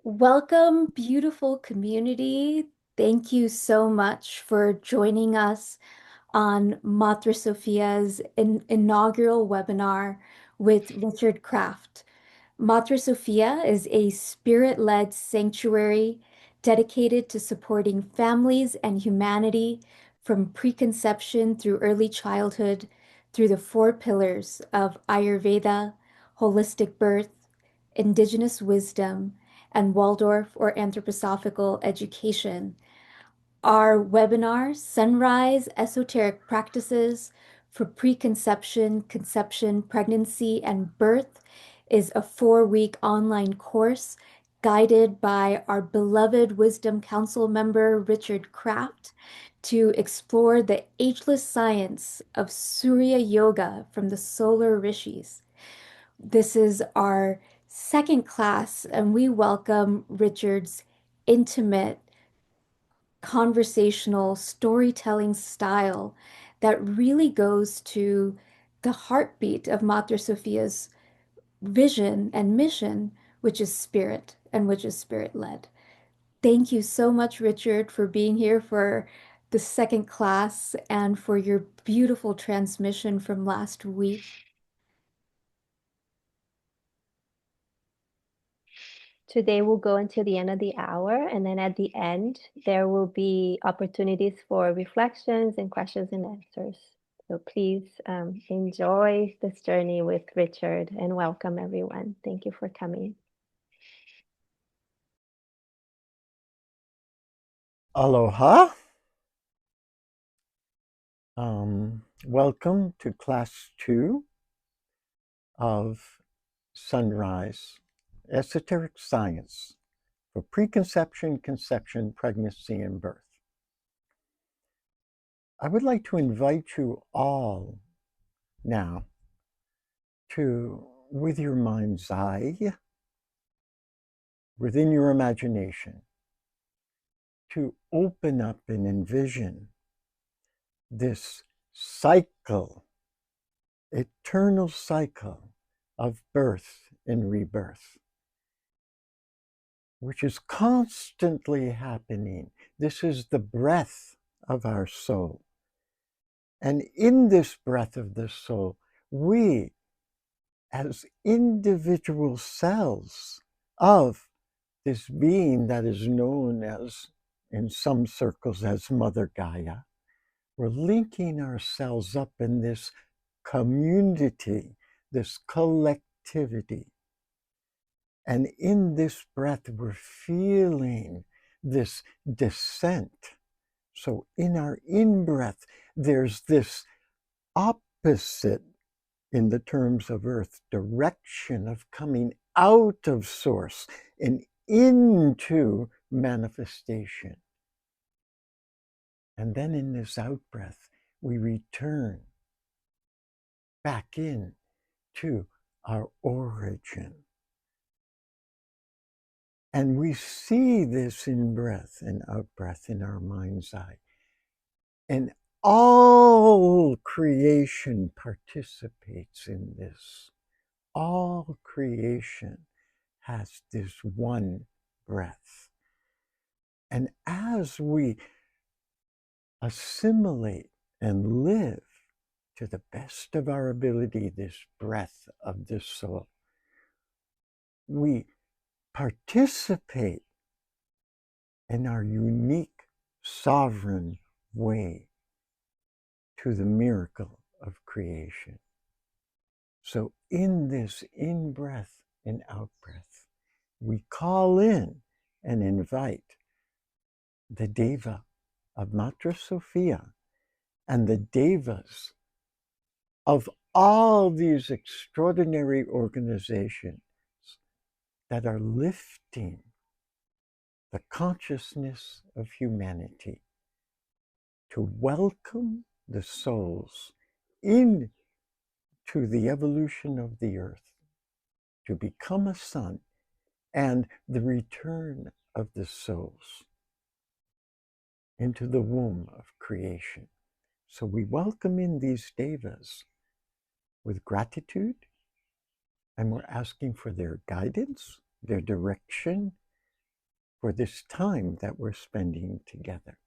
Welcome, beautiful community. Thank you so much for joining us on Matra Sophia's inaugural webinar with Richard Kraft. Matra Sophia is a spirit-led sanctuary dedicated to supporting families and humanity from preconception through early childhood through the four pillars of Ayurveda, holistic birth, indigenous wisdom, and Waldorf or anthroposophical education. Our webinar, Sunrise Esoteric Practices for Preconception, Conception, Pregnancy, and Birth, is a 4-week online course guided by our beloved Wisdom Council member, Richard Kraft, to explore the ageless science of Surya Yoga from the Solar Rishis. This is our second class, and we welcome Richard's intimate, conversational storytelling style that really goes to the heartbeat of Mater Sophia's vision and mission, which is spirit and which is spirit led. Thank you so much, Richard, for being here for the second class and for your beautiful transmission from last week. Today we'll go until the end of the hour, and then at the end, there will be opportunities for reflections and questions and answers. So please enjoy this journey with Richard and welcome everyone. Thank you for coming. Aloha. Welcome to class 2 of Sunrise, Esoteric Science for Preconception, Conception, Pregnancy, and Birth. I would like to invite you all now to, with your mind's eye, within your imagination, to open up and envision this cycle, eternal cycle of birth and rebirth, which is constantly happening. This is the breath of our soul. And in this breath of the soul, we, as individual cells of this being that is known as, in some circles, as Mother Gaia, we're linking ourselves up in this community, this collectivity. And in this breath, we're feeling this descent. So in our in-breath, there's this opposite, in the terms of earth, direction of coming out of source and into manifestation. And then in this out-breath, we return back in to our origin. And we see this in breath and out breath in our mind's eye. And all creation participates in this. All creation has this one breath. And as we assimilate and live to the best of our ability this breath of the soul, we participate in our unique, sovereign way to the miracle of creation. So in this in-breath and out-breath, we call in and invite the Deva of Matra Sophia and the Devas of all these extraordinary organizations that are lifting the consciousness of humanity to welcome the souls into the evolution of the earth, to become a son, and the return of the souls into the womb of creation. So we welcome in these devas with gratitude, and we're asking for their guidance, their direction, for this time that we're spending together.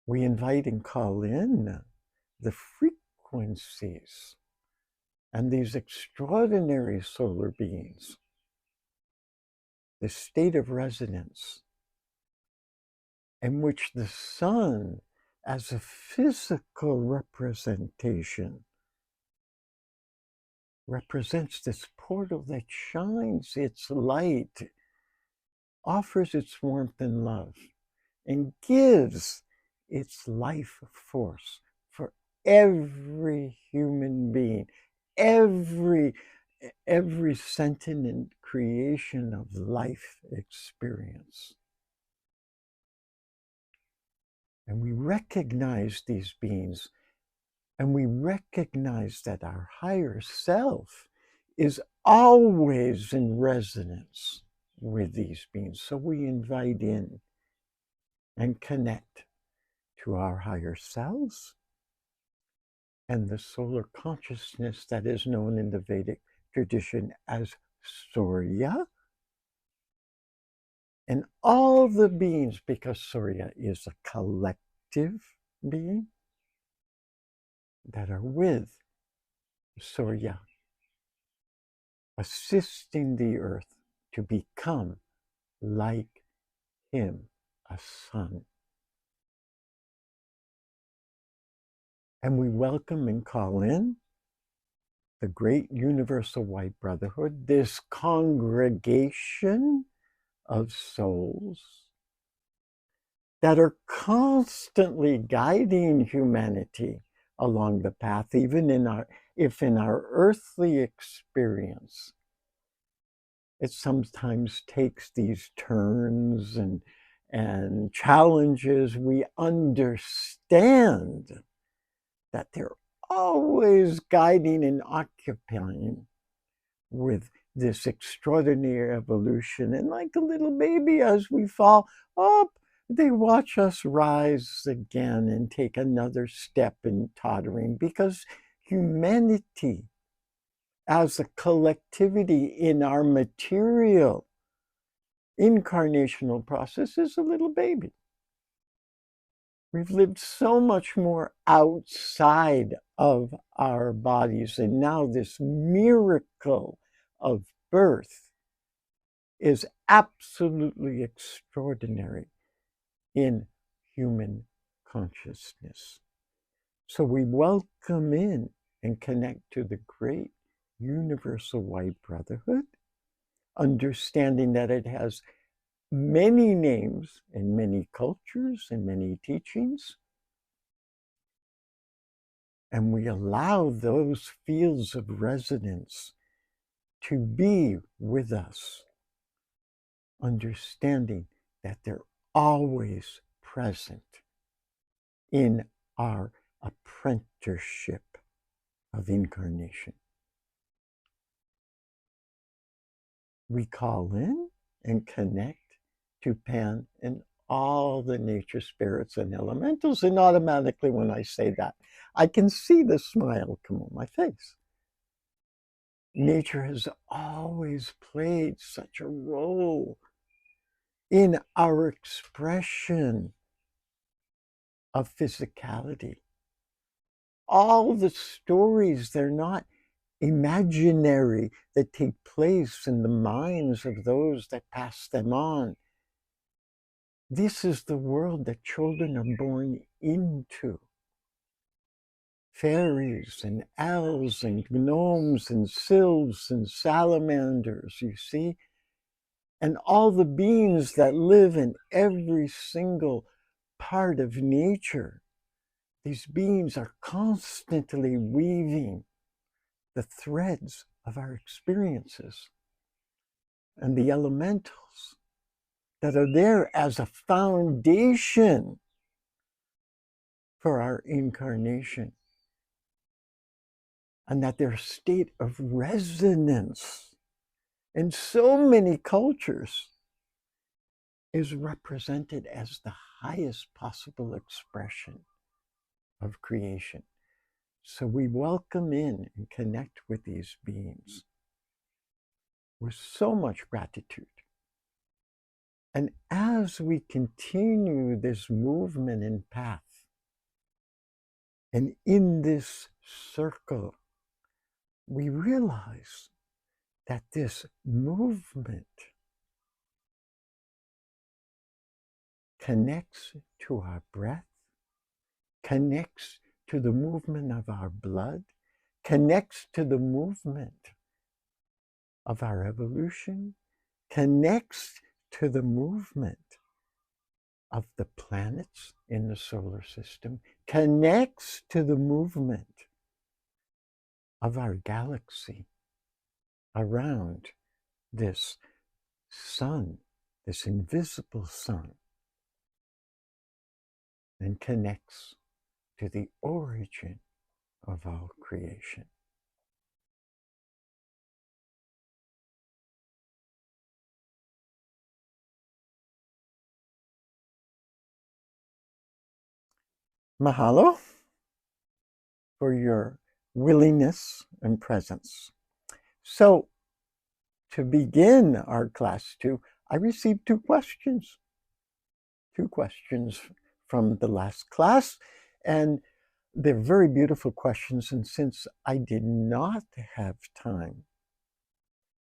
We invite and call in the frequencies and these extraordinary solar beings, the state of resonance in which the sun, as a physical representation, represents this portal that shines its light, offers its warmth and love, and gives its life force for every human being, every sentient creation of life experience. And we recognize these beings, and we recognize that our higher self is always in resonance with these beings. So we invite in and connect to our higher selves and the solar consciousness that is known in the Vedic tradition as Surya, and all the beings, because Surya is a collective being, that are with Surya, assisting the earth to become like him, a sun. And we welcome and call in the great universal white brotherhood, this congregation of souls that are constantly guiding humanity along the path, even if in our earthly experience it sometimes takes these turns and challenges, we understand that they're always guiding and occupying with this extraordinary evolution. And like a little baby, as we fall up, they watch us rise again and take another step in tottering, because humanity as a collectivity in our material incarnational process is a little baby. We've lived so much more outside of our bodies, and now this miracle of birth is absolutely extraordinary in human consciousness. So we welcome in and connect to the great universal white brotherhood, understanding that it has many names and many cultures and many teachings. And we allow those fields of resonance to be with us, understanding that they're always present in our apprenticeship of incarnation. We call in and connect to Pan and all the nature spirits and elementals, and automatically when I say that, I can see the smile come on my face. Nature has always played such a role in our expression of physicality. All the stories, they're not imaginary, that take place in the minds of those that pass them on. This is the world that children are born into. Fairies and elves and gnomes and sylphs and salamanders, you see, and all the beings that live in every single part of nature. These beings are constantly weaving the threads of our experiences, and the elementals that are there as a foundation for our incarnation, and that their state of resonance in so many cultures is represented as the highest possible expression of creation. So we welcome in and connect with these beings. with so much gratitude. And as we continue this movement and path, and in this circle, we realize that this movement connects to our breath, connects to the movement of our blood, connects to the movement of our evolution, connects to the movement of the planets in the solar system, connects to the movement of our galaxy around this sun, this invisible sun, and connects to the origin of all creation. Mahalo for your willingness and presence. So, to begin our class two, I received two questions from the last class, and they're very beautiful questions. And since I did not have time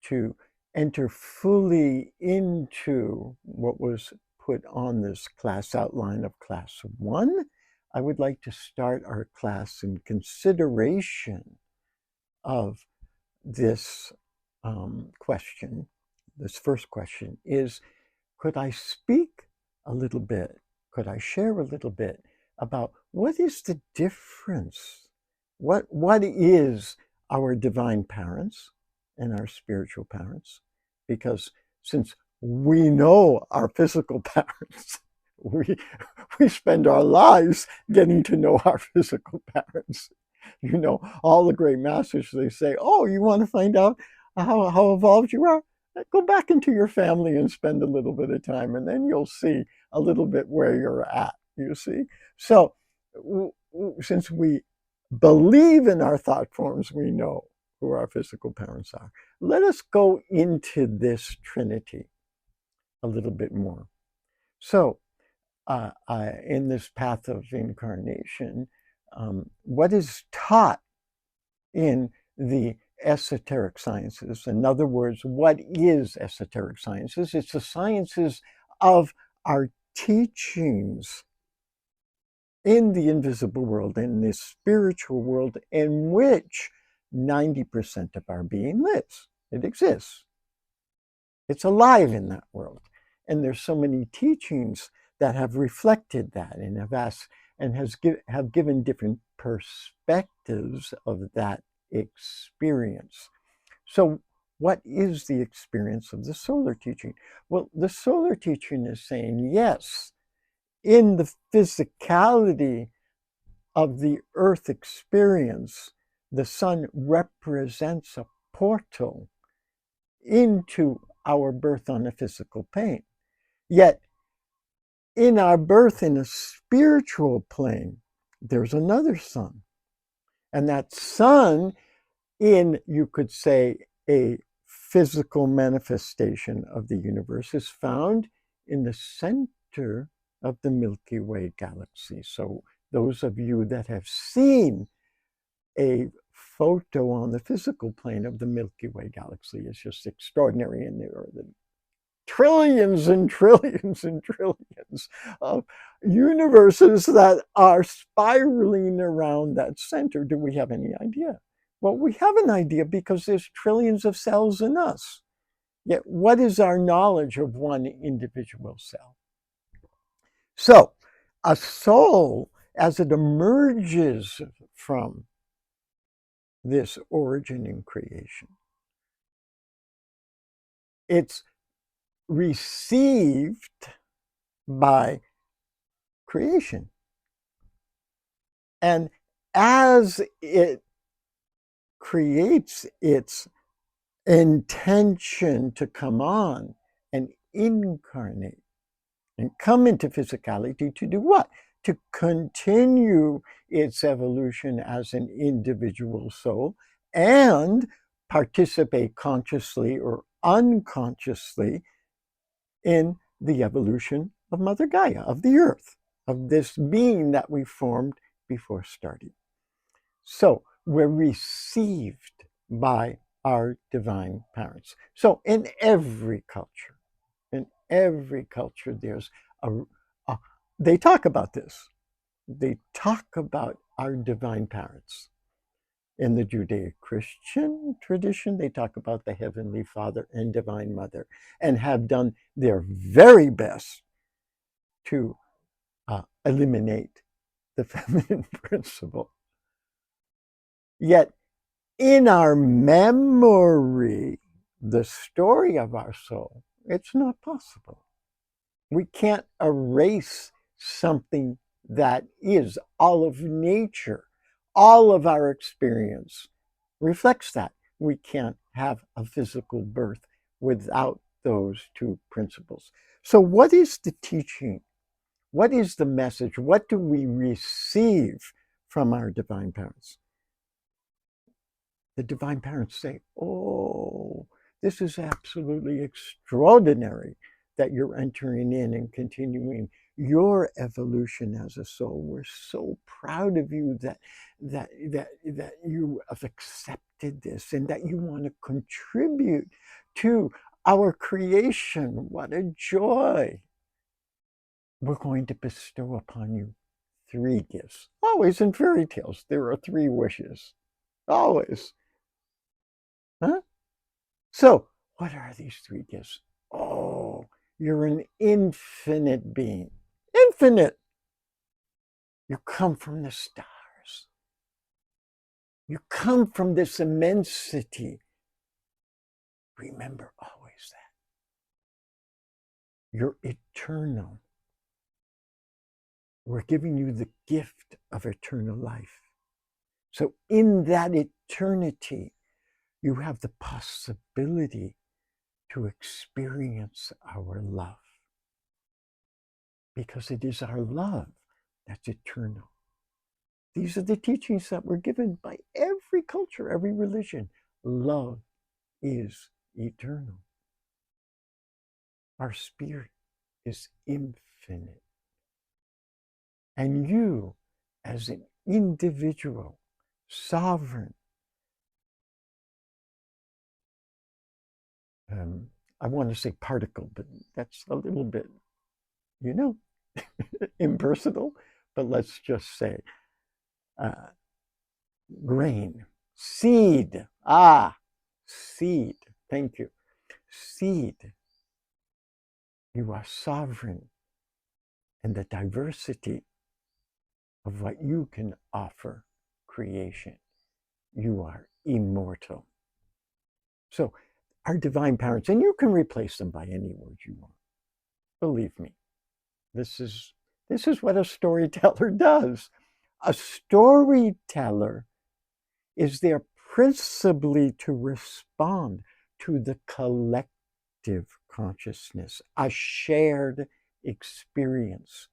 to enter fully into what was put on this class outline of class one, I would like to start our class in consideration of this question. This first question is, could I speak a little bit? Could I share a little bit about what is the difference? What is our divine parents and our spiritual parents? Because since we know our physical parents, we we spend our lives getting to know our physical parents. You know, all the great masters, they say, oh, you want to find out how evolved you are? Go back into your family and spend a little bit of time, and then you'll see a little bit where you're at, you see? So, since we believe in our thought forms, we know who our physical parents are. Let us go into this trinity a little bit more. So, in this path of incarnation, what is taught in the esoteric sciences? In other words, what is esoteric sciences? It's the sciences of our teachings in the invisible world, in this spiritual world in which 90% of our being lives. It exists. It's alive in that world. And there's so many teachings that have reflected that and have asked and have given different perspectives of that experience. So, what is the experience of the solar teaching? Well, the solar teaching is saying, yes, in the physicality of the earth experience, the sun represents a portal into our birth on a physical plane. Yet, in our birth in a spiritual plane, there's another sun. And that sun, in, you could say, a physical manifestation of the universe, is found in the center of the Milky Way galaxy. So, those of you that have seen a photo on the physical plane of the Milky Way galaxy is just extraordinary. And there are the trillions and trillions and trillions of universes that are spiraling around that center. Do we have any idea? Well, we have an idea because there's trillions of cells in us. Yet, what is our knowledge of one individual cell? So, a soul, as it emerges from this origin in creation, it's received by creation. And as it creates its intention to come on and incarnate and come into physicality to do what? To continue its evolution as an individual soul and participate consciously or unconsciously in the evolution of Mother Gaia, of the earth, of this being that we formed before starting. So we're received by our divine parents. So in every culture, there's a they talk about this. They talk about our divine parents. In the Judeo-Christian tradition, they talk about the Heavenly Father and Divine Mother and have done their very best to eliminate the feminine principle. Yet, in our memory, the story of our soul, it's not possible. We can't erase something that is all of nature, all of our experience reflects that. We can't have a physical birth without those two principles. So, what is the teaching? What is the message? What do we receive from our divine parents? The divine parents say, "Oh, this is absolutely extraordinary that you're entering in and continuing your evolution as a soul. We're so proud of you that you have accepted this and that you want to contribute to our creation. What a joy! We're going to bestow upon you three gifts. Always in fairy tales, there are three wishes. Always. Huh? So, what are these three gifts? Oh, you're an infinite being. Infinite. You come from the stars. You come from this immensity. Remember always that. You're eternal. We're giving you the gift of eternal life. So, in that eternity, you have the possibility to experience our love because it is our love that's eternal. These are the teachings that were given by every culture, every religion. Love is eternal. Our spirit is infinite. And you, as an individual, sovereign, I want to say particle, but that's a little bit, you know, impersonal. But let's just say uh, grain, seed. Seed. Thank you. Seed. You are sovereign in the diversity of what you can offer creation. You are immortal. So, our divine parents, and you can replace them by any word you want. Believe me, this is what a storyteller does. A storyteller is there principally to respond to the collective consciousness, a shared experience.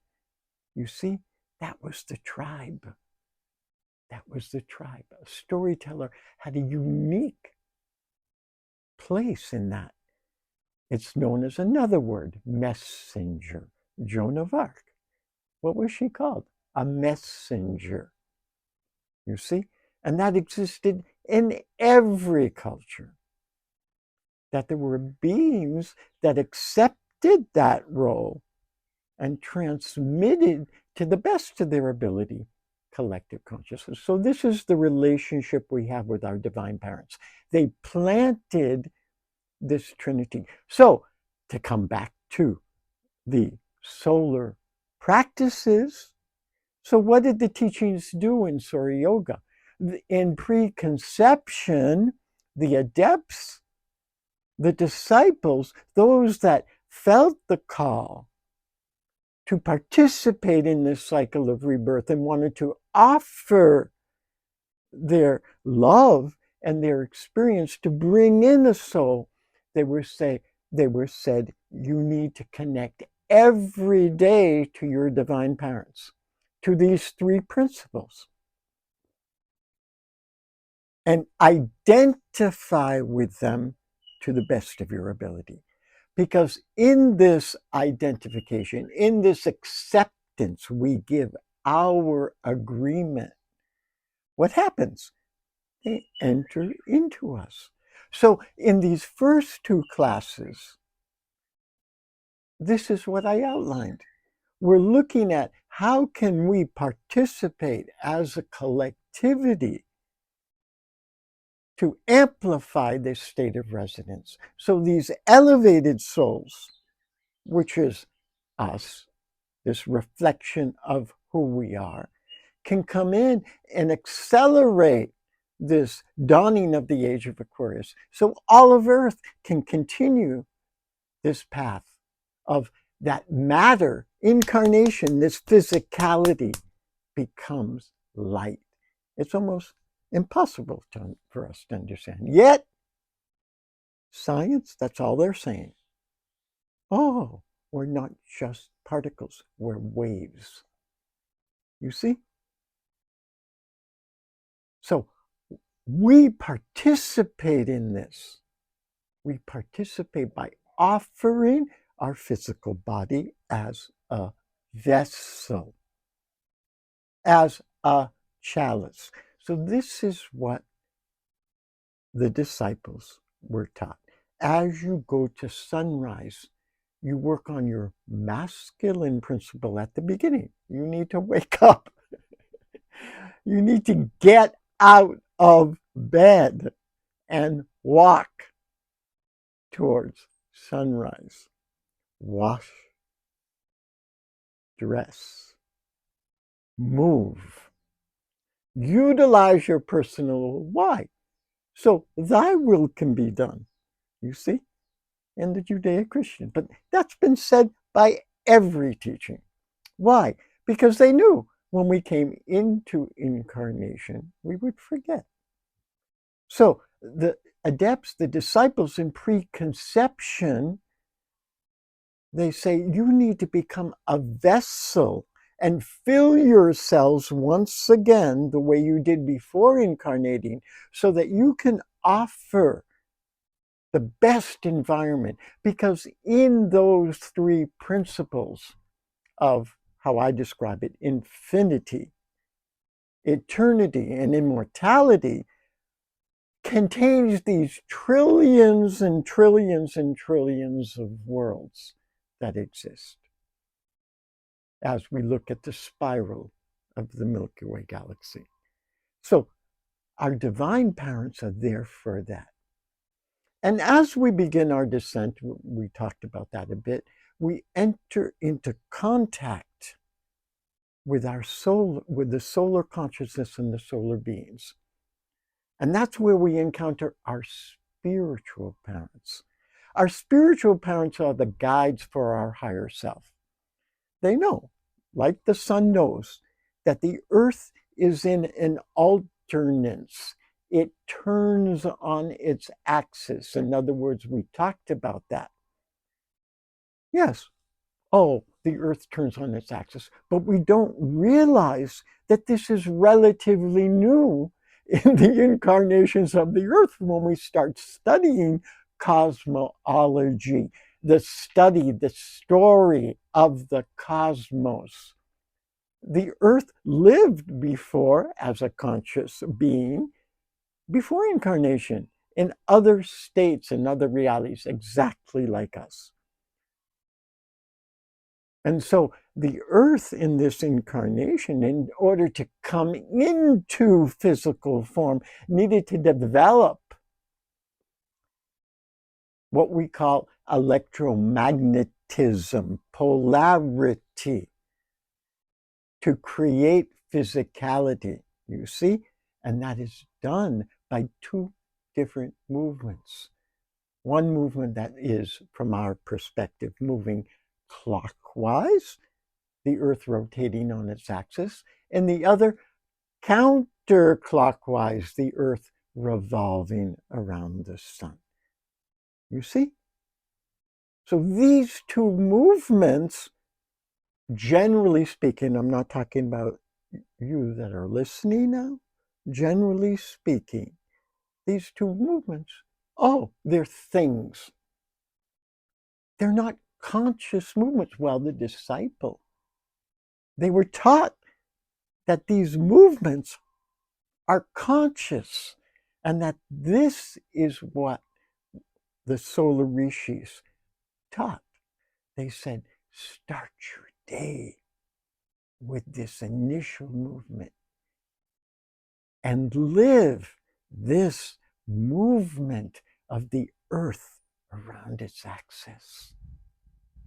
You see, that was the tribe. That was the tribe. A storyteller had a unique place in that. It's known as another word, messenger. Joan of Arc. What was she called? A messenger. You see? And that existed in every culture. That there were beings that accepted that role and transmitted to the best of their ability collective consciousness. So, this is the relationship we have with our divine parents. They planted this trinity. So, to come back to the solar practices, so what did the teachings do in Solar Yoga? In preconception, the adepts, the disciples, those that felt the call to participate in this cycle of rebirth and wanted to offer their love and their experience to bring in a soul, they were said, you need to connect every day to your divine parents, to these three principles, and identify with them to the best of your ability. Because in this identification, in this acceptance, we give our agreement. What happens? They enter into us. So in these first two classes, this is what I outlined. We're looking at how can we participate as a collectivity to amplify this state of resonance. So these elevated souls, which is us, this reflection of who we are, can come in and accelerate this dawning of the age of Aquarius. So all of Earth can continue this path of that matter, incarnation, this physicality becomes light. It's almost impossible for us to understand. Yet, science, that's all they're saying. Oh, we're not just particles, we're waves. You see? So we participate in this. We participate by offering our physical body as a vessel, as a chalice. So this is what the disciples were taught. As you go to sunrise, you work on your masculine principle at the beginning. You need to wake up. You need to get out of bed and walk towards sunrise. Wash, dress, move. Utilize your personal why. So thy will can be done, you see, in the Judeo-Christian. But that's been said by every teaching. Why? Because they knew when we came into incarnation, we would forget. So the adepts, the disciples in preconception, they say you need to become a vessel and fill yourselves once again the way you did before incarnating so that you can offer the best environment. Because in those three principles of how I describe it, infinity, eternity, and immortality, contains these trillions and trillions and trillions of worlds that exist as we look at the spiral of the Milky Way galaxy. So our divine parents are there for that. And as we begin our descent, we talked about that a bit, we enter into contact with our soul, with the solar consciousness and the solar beings. And that's where we encounter our spiritual parents. Our spiritual parents are the guides for our higher self. They know, like the sun knows, that the earth is in an alternance. It turns on its axis. In other words, we talked about that. Yes, oh, the earth turns on its axis, but we don't realize that this is relatively new in the incarnations of the earth when we start studying cosmology, the study, the story of the cosmos. The earth lived before as a conscious being, before incarnation, in other states and other realities, exactly like us. And so the earth in this incarnation, in order to come into physical form, needed to develop what we call electromagnetism, polarity, to create physicality, you see? And that is done by two different movements. One movement that is, from our perspective, moving clockwise, the earth rotating on its axis, and the other counterclockwise, the earth revolving around the sun. You see? So these two movements, generally speaking, I'm not talking about you that are listening now, generally speaking, these two movements Oh, they're things. They're not conscious movements. Well, the disciple, they were taught that these movements are conscious and that this is what the Solar Rishis taught. They said, start your day with this initial movement and live this movement of the earth around its axis.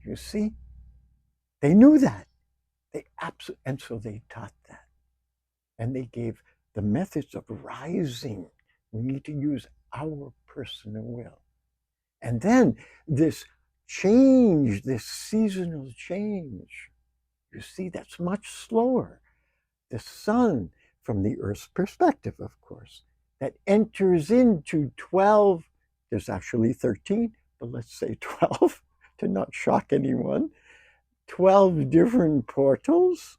You see, they knew that. They absolutely, and so they taught that. And they gave the methods of rising. We need to use our personal will. And then this change, this seasonal change, you see, that's much slower. The sun, from the Earth's perspective, of course, that enters into 12, there's actually 13, but let's say 12 to not shock anyone, 12 different portals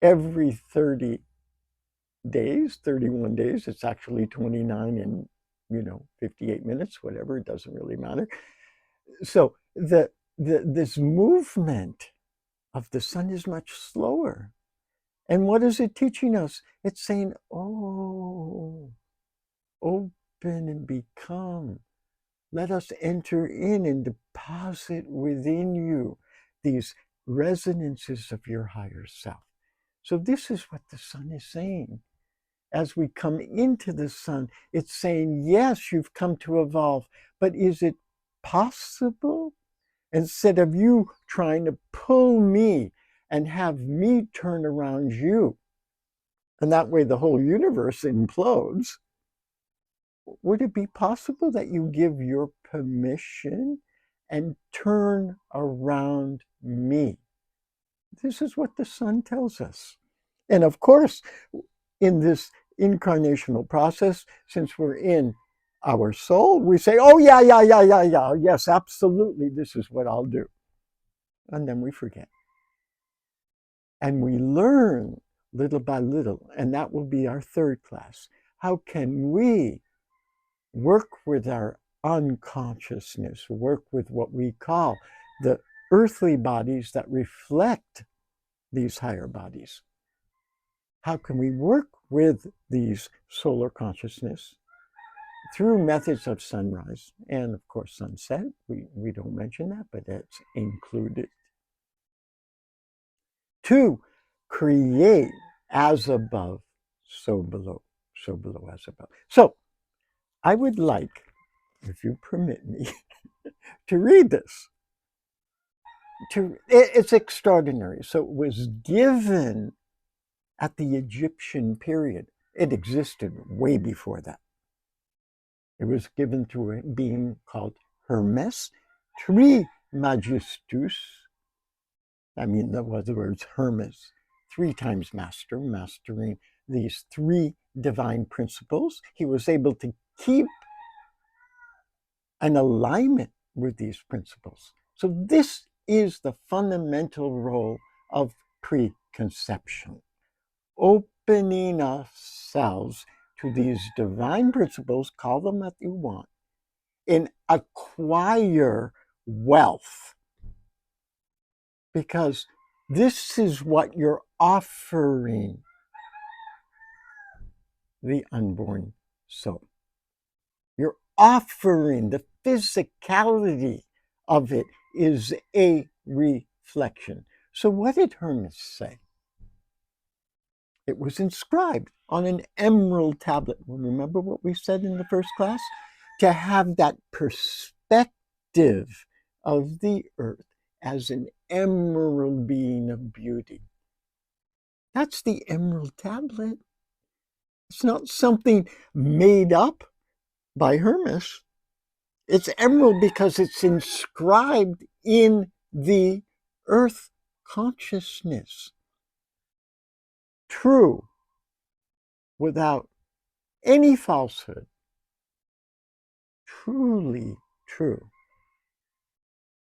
every 30 days, 31 days. It's actually 29 and 58 minutes, whatever, it doesn't really matter. So this movement of the sun is much slower. And what is it teaching us? It's saying, oh, open and become. Let us enter in and deposit within you these resonances of your higher self. So, this is what the sun is saying. As we come into the sun, it's saying, yes, you've come to evolve, but is it possible? Instead of you trying to pull me and have me turn around you, and that way the whole universe implodes, would it be possible that you give your permission and turn around me? This is what the sun tells us. And of course, in this incarnational process, since we're in our soul, we say, oh, yeah, yeah, yeah, yeah, yeah. Yes, absolutely. This is what I'll do. And then we forget. And we learn little by little. And that will be our third class. How can we work with our unconsciousness, work with what we call the earthly bodies that reflect these higher bodies? How can we work with these solar consciousness through methods of sunrise and, of course, sunset? We don't mention that, but that's included. To create as above, so below, so below as above. So I would like, if you permit me, to read this. It's extraordinary. So it was given at the Egyptian period. It existed way before that. It was given to a being called Hermes Trismegistus. I mean, that was the words Hermes, 3 times master, mastering these 3 divine principles. He was able to keep an alignment with these principles. So, this is the fundamental role of preconception, opening ourselves to these divine principles, call them what you want, and acquire wealth. Because this is what you're offering the unborn soul. You're offering the physicality of it is a reflection. So, what did Hermes say? It was inscribed on an emerald tablet. Remember what we said in the first class? To have that perspective of the earth as an emerald being of beauty. That's the emerald tablet. It's not something made up by Hermes. It's emerald because it's inscribed in the earth consciousness. True, without any falsehood. Truly true.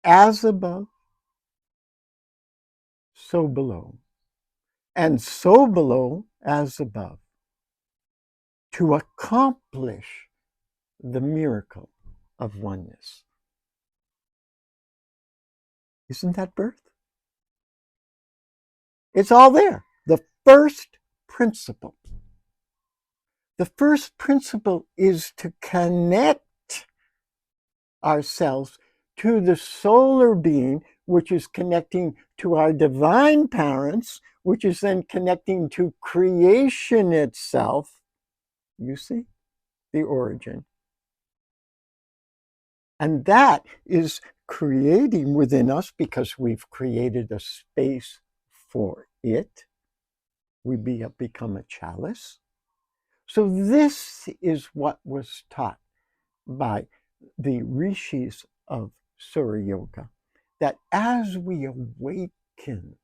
As above, so below. And so below as above. To accomplish the miracle of oneness. Isn't that birth? It's all there. The first principle. The first principle is to connect ourselves to the solar being, which is connecting to our divine parents, which is then connecting to creation itself. You see the origin. And that is creating within us, because we've created a space for it. We become a chalice. So this is what was taught by the rishis of Surya Yoga, that as we awaken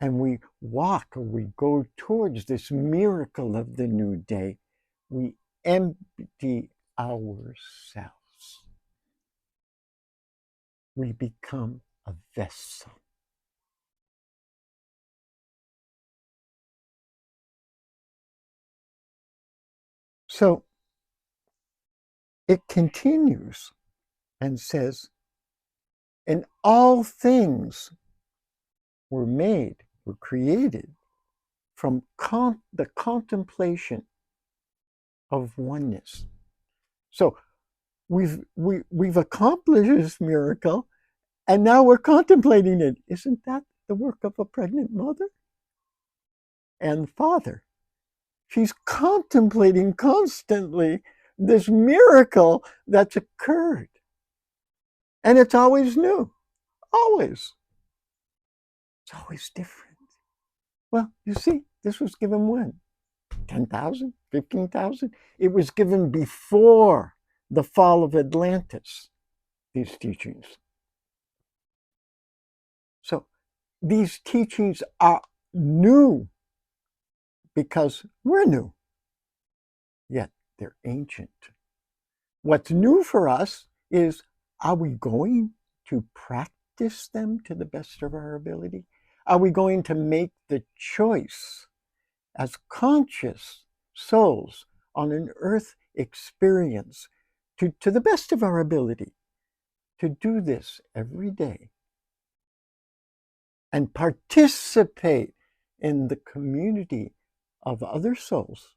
and we walk or we go towards this miracle of the new day, we empty ourselves. We become a vessel. So it continues and says, and all things were created from the contemplation of oneness. So we've accomplished this miracle, and now we're contemplating it. Isn't that the work of a pregnant mother and father? She's contemplating constantly this miracle that's occurred. And it's always new. Always. It's always different. Well, you see, this was given when? 10,000? 15,000? It was given before the fall of Atlantis, these teachings. So these teachings are new because we're new, yet they're ancient. What's new for us is, are we going to practice them to the best of our ability? Are we going to make the choice as conscious souls on an earth experience to the best of our ability to do this every day and participate in the community of other souls?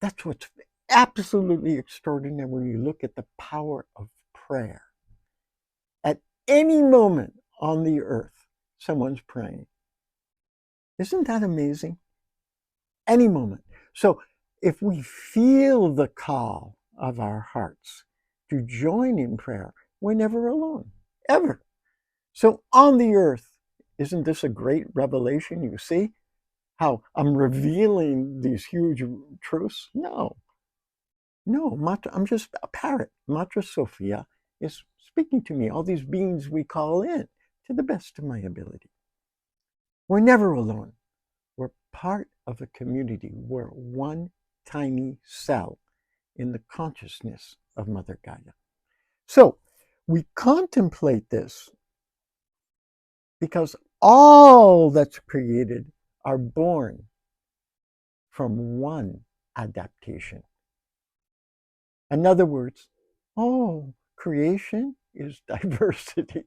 That's what's absolutely extraordinary when you look at the power of prayer. At any moment on the earth, someone's praying. Isn't that amazing? Any moment. So if we feel the call of our hearts to join in prayer, we're never alone, ever. So on the earth, isn't this a great revelation? You see how I'm revealing these huge truths? No, I'm just a parrot. Matra Sophia is speaking to me, all these beings we call in, to the best of my ability. We're never alone. We're part of a community. We're one tiny cell in the consciousness of Mother Gaia. So we contemplate this because all that's created are born from one adaptation. In other words, creation is diversity.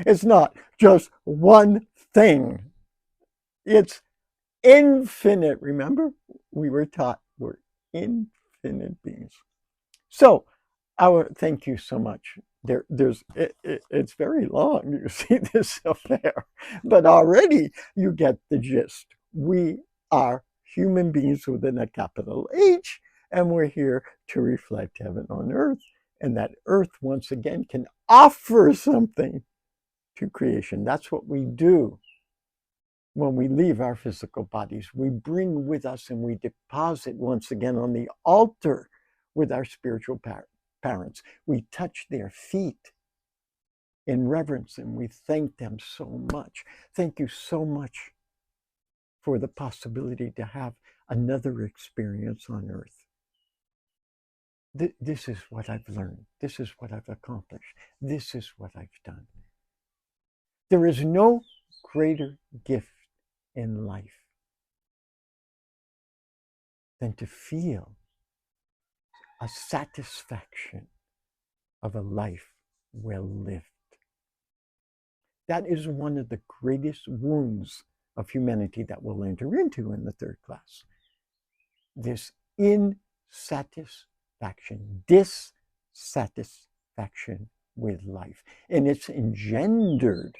It's not just one thing, it's infinite. Remember, we were taught we're infinite beings. So, thank you so much. It's very long. You see this affair, but already you get the gist. We are human beings within a capital H, and we're here to reflect heaven on earth, and that earth once again can offer something to creation. That's what we do when we leave our physical bodies. We bring with us and we deposit once again on the altar with our spiritual parents. We touch their feet in reverence and we thank them so much. Thank you so much for the possibility to have another experience on earth. This is what I've learned. This is what I've accomplished. This is what I've done. There is no greater gift in life than to feel a satisfaction of a life well lived. That is one of the greatest wounds of humanity that we'll enter into in the third class. This insatisfaction, dissatisfaction with life. And it's engendered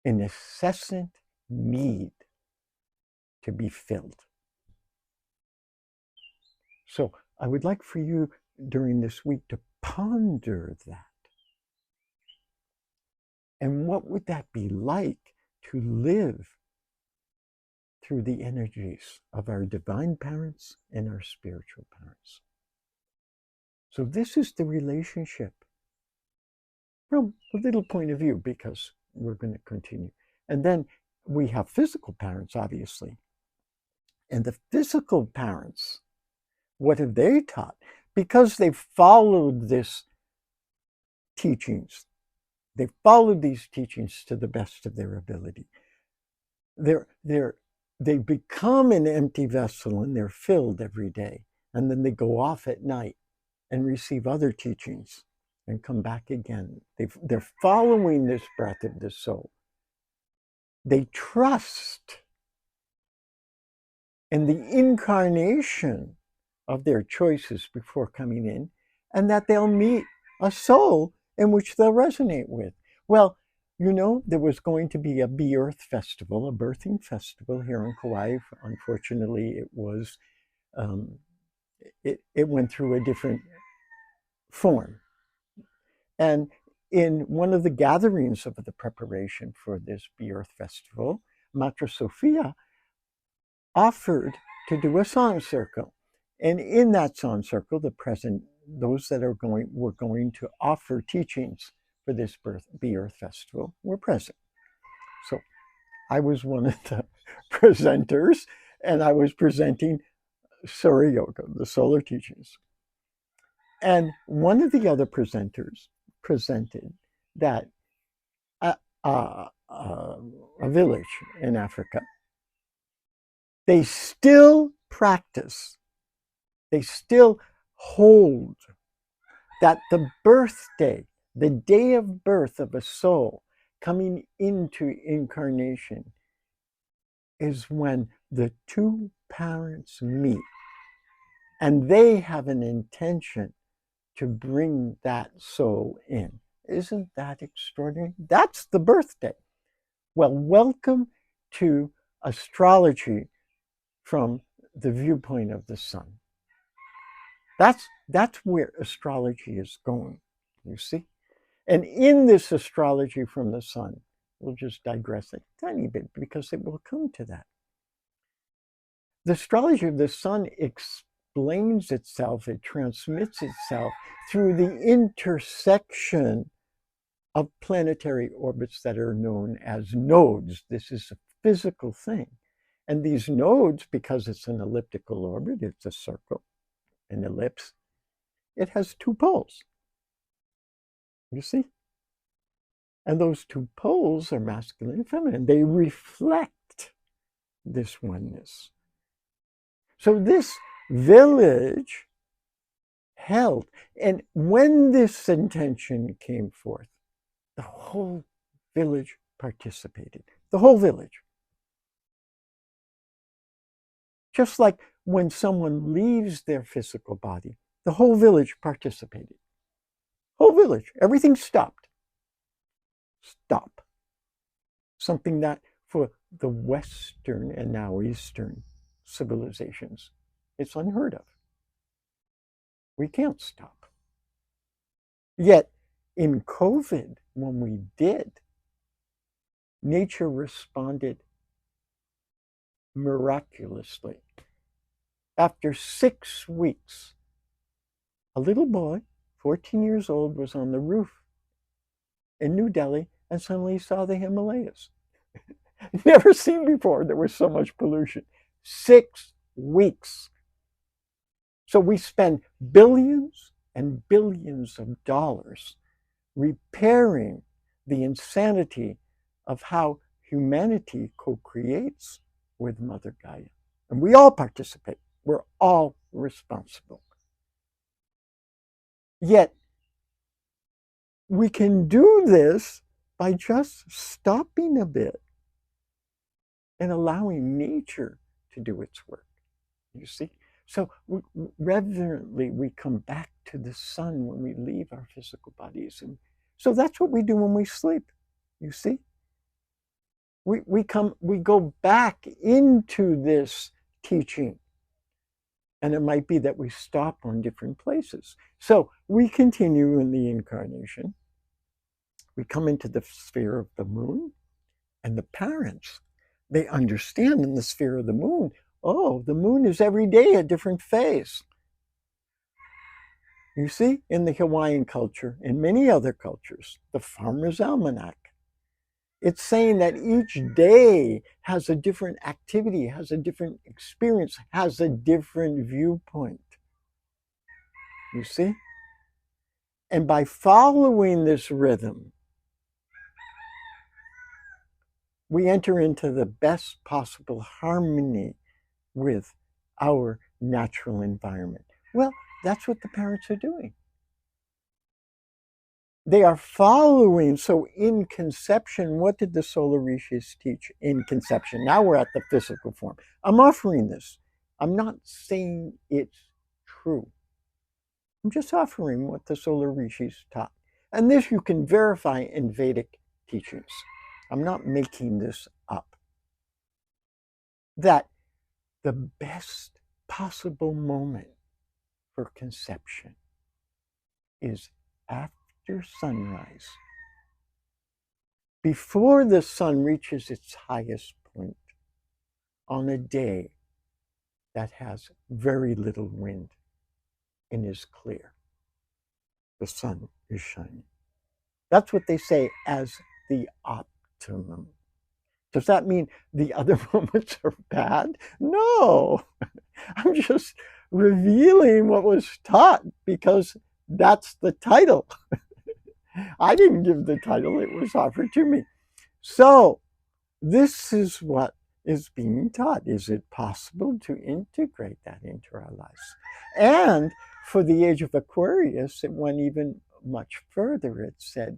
an incessant need to be filled. So I would like for you during this week to ponder that. And what would that be like to live through the energies of our divine parents and our spiritual parents? So this is the relationship from a little point of view, because we're going to continue. And then we have physical parents, obviously. And the physical parents, what have they taught? Because they've followed this teachings, they followed these teachings to the best of their ability. They become an empty vessel and they're filled every day. And then they go off at night and receive other teachings and come back again. They're following this breath of the soul. They trust in the incarnation of their choices before coming in, and that they'll meet a soul in which they'll resonate with. Well, there was going to be a Be Earth festival, a birthing festival here in Kauai. Unfortunately, it went through a different form. And in one of the gatherings of the preparation for this Be Earth festival, Matra Sophia offered to do a song circle. And in that song circle, those that were going to offer teachings for this Be Earth festival were present. So I was one of the presenters, and I was presenting Surya Yoga, the solar teachings. And one of the other presenters presented that a village in Africa, they still practice, they still hold that the birthday, the day of birth of a soul coming into incarnation, is when the two parents meet and they have an intention to bring that soul in. Isn't that extraordinary? That's the birthday. Well, welcome to astrology from the viewpoint of the sun. That's where astrology is going, you see? And in this astrology from the sun, we'll just digress a tiny bit because it will come to that. The astrology of the sun explains itself, it transmits itself through the intersection of planetary orbits that are known as nodes. This is a physical thing. And these nodes, because it's an elliptical orbit, it's a circle, an ellipse, it has two poles. You see? And those two poles are masculine and feminine. They reflect this oneness. So this village held, and when this intention came forth, the whole village participated. The whole village. Just like when someone leaves their physical body, the whole village participated. Whole village, everything stopped. Stop. Something that for the Western and now Eastern civilizations, it's unheard of. We can't stop. Yet in COVID, when we did, nature responded miraculously. After 6 weeks, a little boy, 14 years old, was on the roof in New Delhi and suddenly saw the Himalayas. Never seen before, there was so much pollution. 6 weeks. So we spend billions and billions of dollars repairing the insanity of how humanity co-creates with Mother Gaia. And we all participate. We're all responsible. Yet we can do this by just stopping a bit and allowing nature to do its work. You see? So reverently, we come back to the sun when we leave our physical bodies. And so that's what we do when we sleep. You see? We go back into this teaching. And it might be that we stop on different places. So we continue in the incarnation. We come into the sphere of the moon, and the parents, they understand in the sphere of the moon, oh, the moon is every day a different phase. You see, in the Hawaiian culture, in many other cultures, the Farmer's Almanac, it's saying that each day has a different activity, has a different experience, has a different viewpoint. You see? And by following this rhythm, we enter into the best possible harmony with our natural environment. Well, that's what the parents are doing. They are following. So in conception, what did the Solar Rishis teach in conception? Now we're at the physical form. I'm offering this. I'm not saying it's true. I'm just offering what the Solar Rishis taught. And this you can verify in Vedic teachings. I'm not making this up. That the best possible moment for conception is after sunrise, before the sun reaches its highest point, on a day that has very little wind and is clear. The sun is shining. That's what they say as the optimum. Does that mean the other moments are bad? No. I'm just revealing what was taught because that's the title. I didn't give the title, it was offered to me. So, this is what is being taught. Is it possible to integrate that into our lives? And for the age of Aquarius, it went even much further. It said,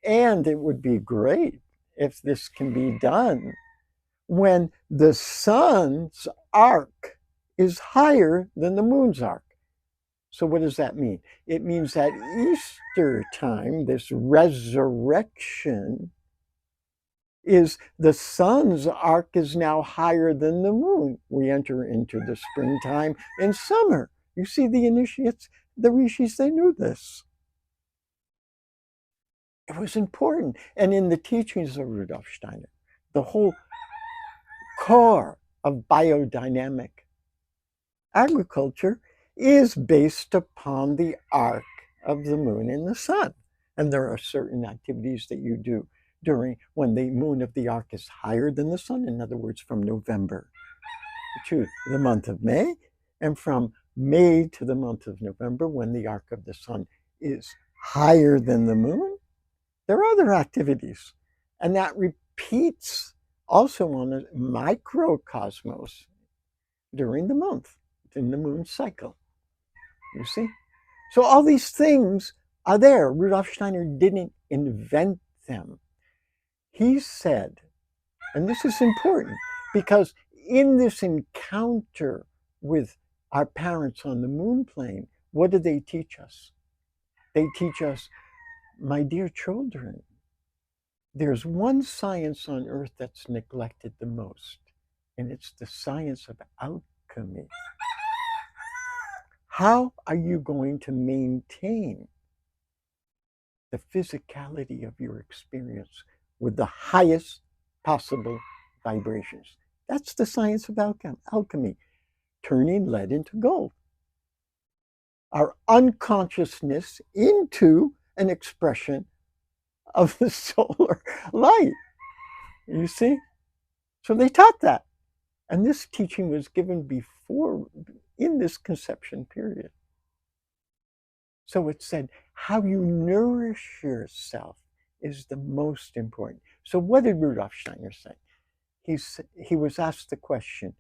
and it would be great if this can be done when the sun's arc is higher than the moon's arc. So, what does that mean? It means that Easter time, this resurrection, is the sun's arc is now higher than the moon. We enter into the springtime and summer. You see, the initiates, the rishis, they knew this. It was important. And in the teachings of Rudolf Steiner, the whole core of biodynamic agriculture is based upon the arc of the moon and the sun. And there are certain activities that you do during when the moon of the arc is higher than the sun, in other words, from November to the month of May, and from May to the month of November, when the arc of the sun is higher than the moon. There are other activities, and that repeats also on a microcosmos during the month, in the moon cycle. You see? So all these things are there. Rudolf Steiner didn't invent them. He said, and this is important, because in this encounter with our parents on the moon plane, what do they teach us? They teach us, my dear children, there's one science on earth that's neglected the most, and it's the science of alchemy. How are you going to maintain the physicality of your experience with the highest possible vibrations? That's the science of alchemy, turning lead into gold. Our unconsciousness into an expression of the solar light. You see? So they taught that. And this teaching was given before, in this conception period. So it said, how you nourish yourself is the most important. So what did Rudolf Steiner say? He was asked the question,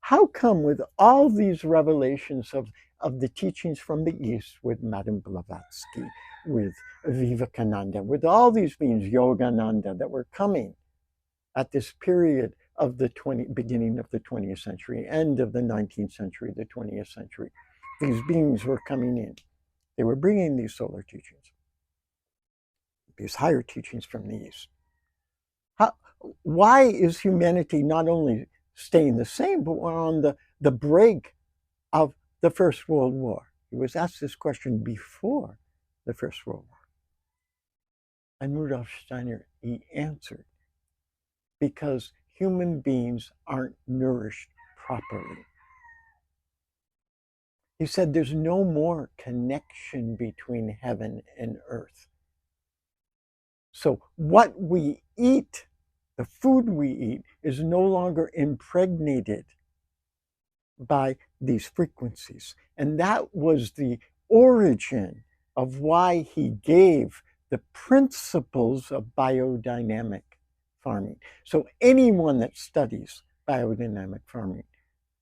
how come with all these revelations of of the teachings from the East with Madame Blavatsky, with Vivekananda, with all these beings, Yogananda, that were coming at this period of the beginning of the 20th century, end of the 19th century, the 20th century. These beings were coming in. They were bringing these solar teachings, these higher teachings from the East. How, why is humanity not only staying the same, but we're on the break of the First World War? He was asked this question before the First World War. And Rudolf Steiner, he answered, because human beings aren't nourished properly. He said there's no more connection between heaven and earth. So what we eat, the food we eat, is no longer impregnated by these frequencies. And that was the origin of why he gave the principles of biodynamic farming. So anyone that studies biodynamic farming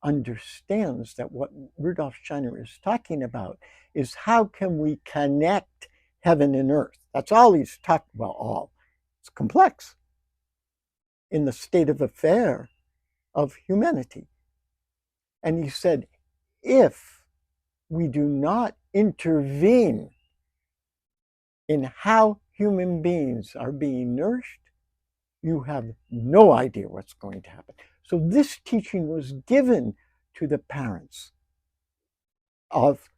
understands that what Rudolf Steiner is talking about is how can we connect heaven and earth. That's all he's talking about. All it's complex in the state of affair of humanity. And he said, if we do not intervene in how human beings are being nourished, you have no idea what's going to happen. So this teaching was given to the parents of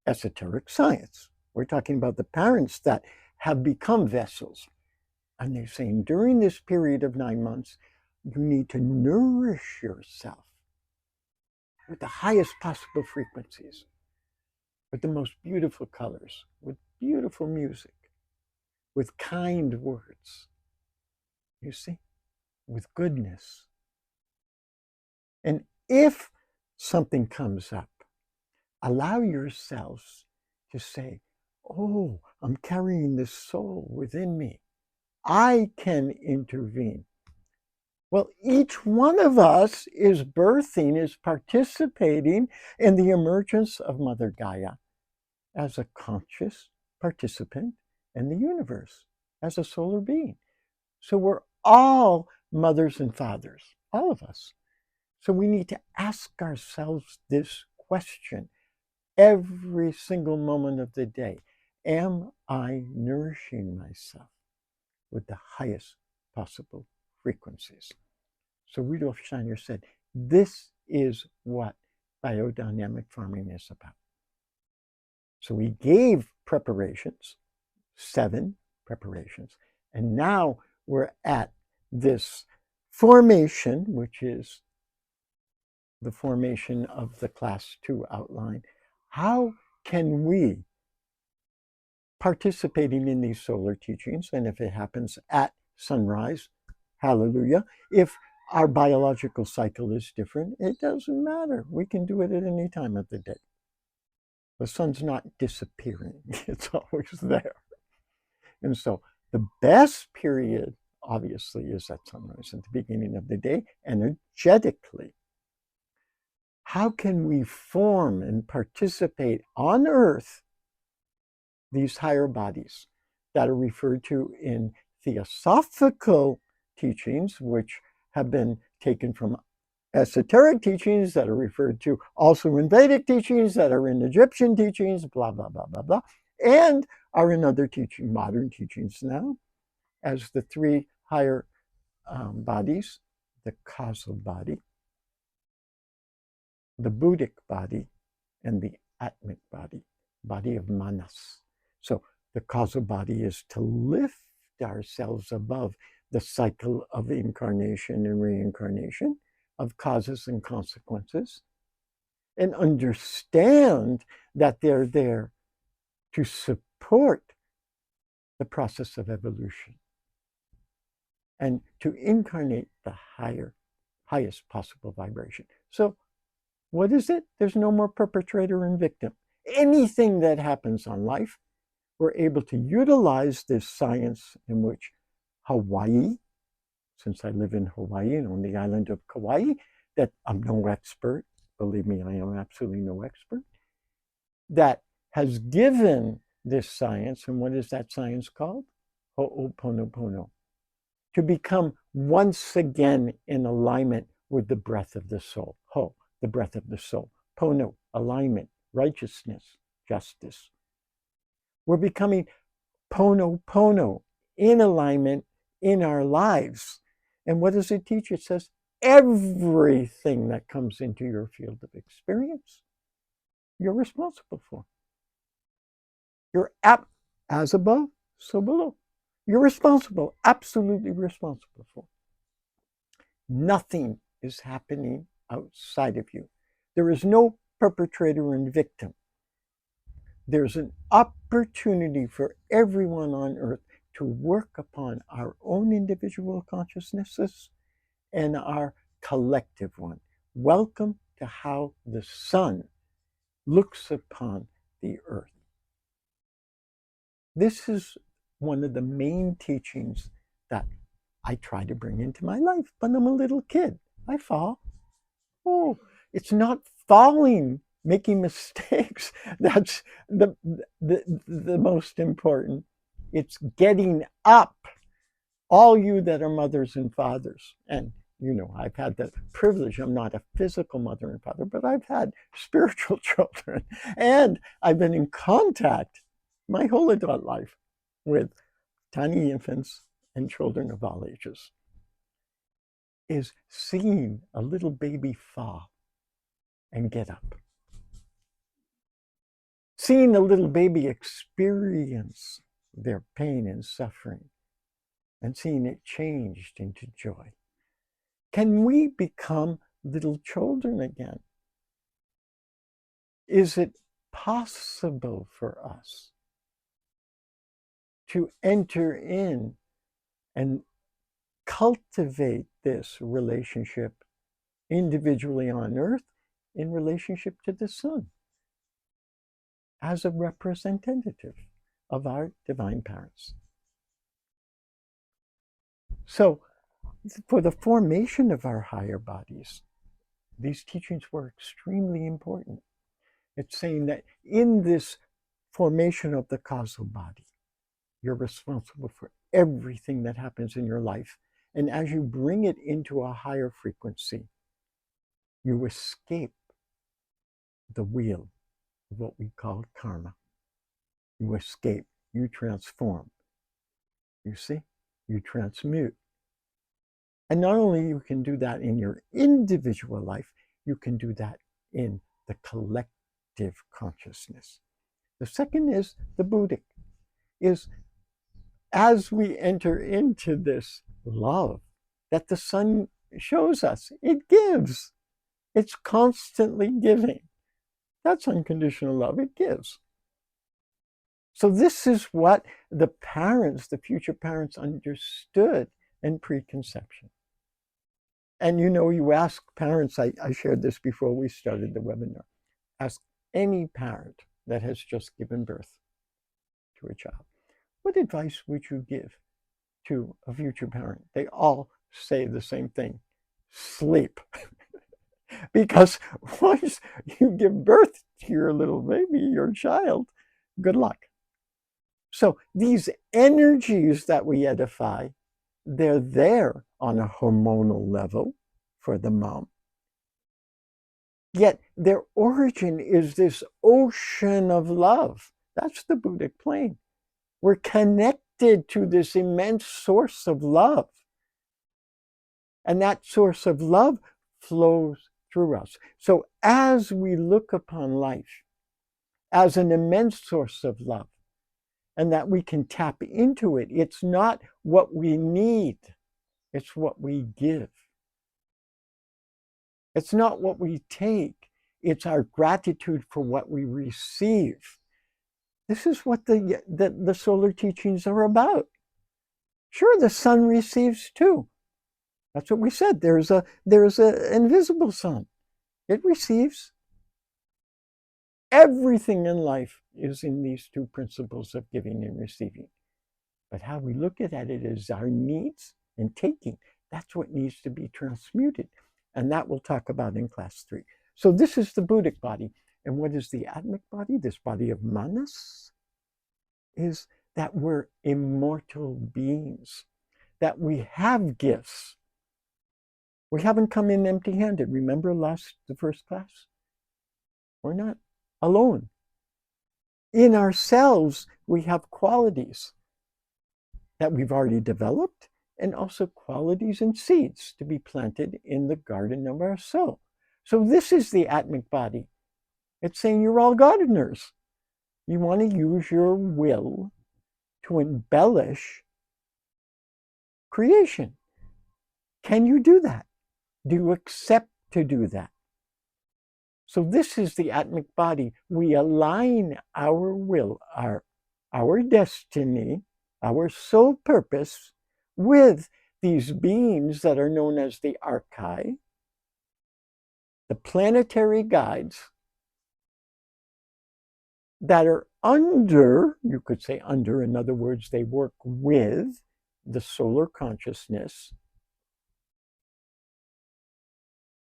esoteric science. We're talking about the parents that have become vessels. And they're saying during this period of 9 months, you need to nourish yourself with the highest possible frequencies, with the most beautiful colors, with beautiful music, with kind words, you see, with goodness. And if something comes up, allow yourselves to say, oh, I'm carrying this soul within me. I can intervene. Well, each one of us is birthing, is participating in the emergence of Mother Gaia as a conscious participant in the universe, as a solar being. So we're all mothers and fathers, all of us. So we need to ask ourselves this question every single moment of the day. Am I nourishing myself with the highest possible frequencies? So Rudolf Steiner said, this is what biodynamic farming is about. So he gave preparations, 7 preparations, and now we're at this formation, which is the formation of the class 2 outline. How can we, participating in these solar teachings, and if it happens at sunrise, hallelujah. If our biological cycle is different, it doesn't matter. We can do it at any time of the day. The sun's not disappearing, it's always there. And so the best period, obviously, is at sunrise, at the beginning of the day, energetically. How can we form and participate on Earth these higher bodies that are referred to in theosophical teachings, which have been taken from esoteric teachings that are referred to also in Vedic teachings, that are in Egyptian teachings, blah, blah, blah, blah, blah, and are in other teaching, modern teachings now, as the 3 higher bodies, the causal body, the Buddhic body, and the Atmic body, body of Manas. So the causal body is to lift ourselves above the cycle of incarnation and reincarnation, of causes and consequences, and understand that they're there to support the process of evolution and to incarnate the highest possible vibration. So what is it? There's no more perpetrator and victim. Anything that happens on life, we're able to utilize this science in which Hawaii, since I live in Hawaii and on the island of Kauai, that I'm no expert. Believe me, I am absolutely no expert. that has given this science, and what is that science called? Ho'oponopono. To become once again in alignment with the breath of the soul. Ho, the breath of the soul. Pono, alignment, righteousness, justice. We're becoming pono pono, in alignment in our lives. And what does it teach? It says everything that comes into your field of experience, you're responsible for. You're as above, so below. You're responsible, absolutely responsible for. Nothing is happening outside of you. There is no perpetrator and victim. There's an opportunity for everyone on earth to work upon our own individual consciousnesses and our collective one. Welcome to how the sun looks upon the earth. This is one of the main teachings that I try to bring into my life, but I'm a little kid. I fall. Oh, it's not falling, making mistakes. That's the most important. It's getting up. All you that are mothers and fathers, and I've had the privilege. I'm not a physical mother and father, but I've had spiritual children, and I've been in contact my whole adult life with tiny infants and children of all ages. Is seeing a little baby fall and get up. Seeing a little baby experience their pain and suffering and seeing it changed into joy. Can we become little children again? Is it possible for us to enter in and cultivate this relationship individually on earth in relationship to the sun as a representative of our divine parents? So, for the formation of our higher bodies, these teachings were extremely important. It's saying that in this formation of the causal body, you're responsible for everything that happens in your life. And as you bring it into a higher frequency, you escape the wheel of what we call karma. You escape, you transform. You see, you transmute. And not only you can do that in your individual life, you can do that in the collective consciousness. The second is the Buddhic, is as we enter into this love that the sun shows us, it gives. It's constantly giving. That's unconditional love. It gives. So this is what the parents, the future parents, understood in preconception. And you ask parents, I shared this before we started the webinar, ask any parent that has just given birth to a child, what advice would you give to a future parent? They all say the same thing: sleep. Because once you give birth to your little baby, your child, good luck. So these energies that we edify, they're there on a hormonal level for the mom. Yet their origin is this ocean of love. That's the Buddhic plane. We're connected to this immense source of love. And that source of love flows through us. So as we look upon life as an immense source of love, and that we can tap into it, it's not what we need, it's what we give. It's not what we take, it's our gratitude for what we receive. This is what the solar teachings are about. Sure, the sun receives too. That's what we said. There's an invisible sun. It receives. Everything in life is in these two principles of giving and receiving. But how we look at it is our needs and taking. That's what needs to be transmuted. And that we'll talk about in class 3. So this is the Buddhic body. And what is the atmic body? This body of manas is that we're immortal beings, that we have gifts. We haven't come in empty-handed. Remember the first class? We're not alone. In ourselves, we have qualities that we've already developed, and also qualities and seeds to be planted in the garden of our soul. So this is the atmic body. It's saying you're all gardeners. You want to use your will to embellish creation. Can you do that? Do you accept to do that? So this is the atmic body. We align our will, our destiny, our soul purpose with these beings that are known as the archai, the planetary guides that are under, you could say under, in other words, they work with the solar consciousness,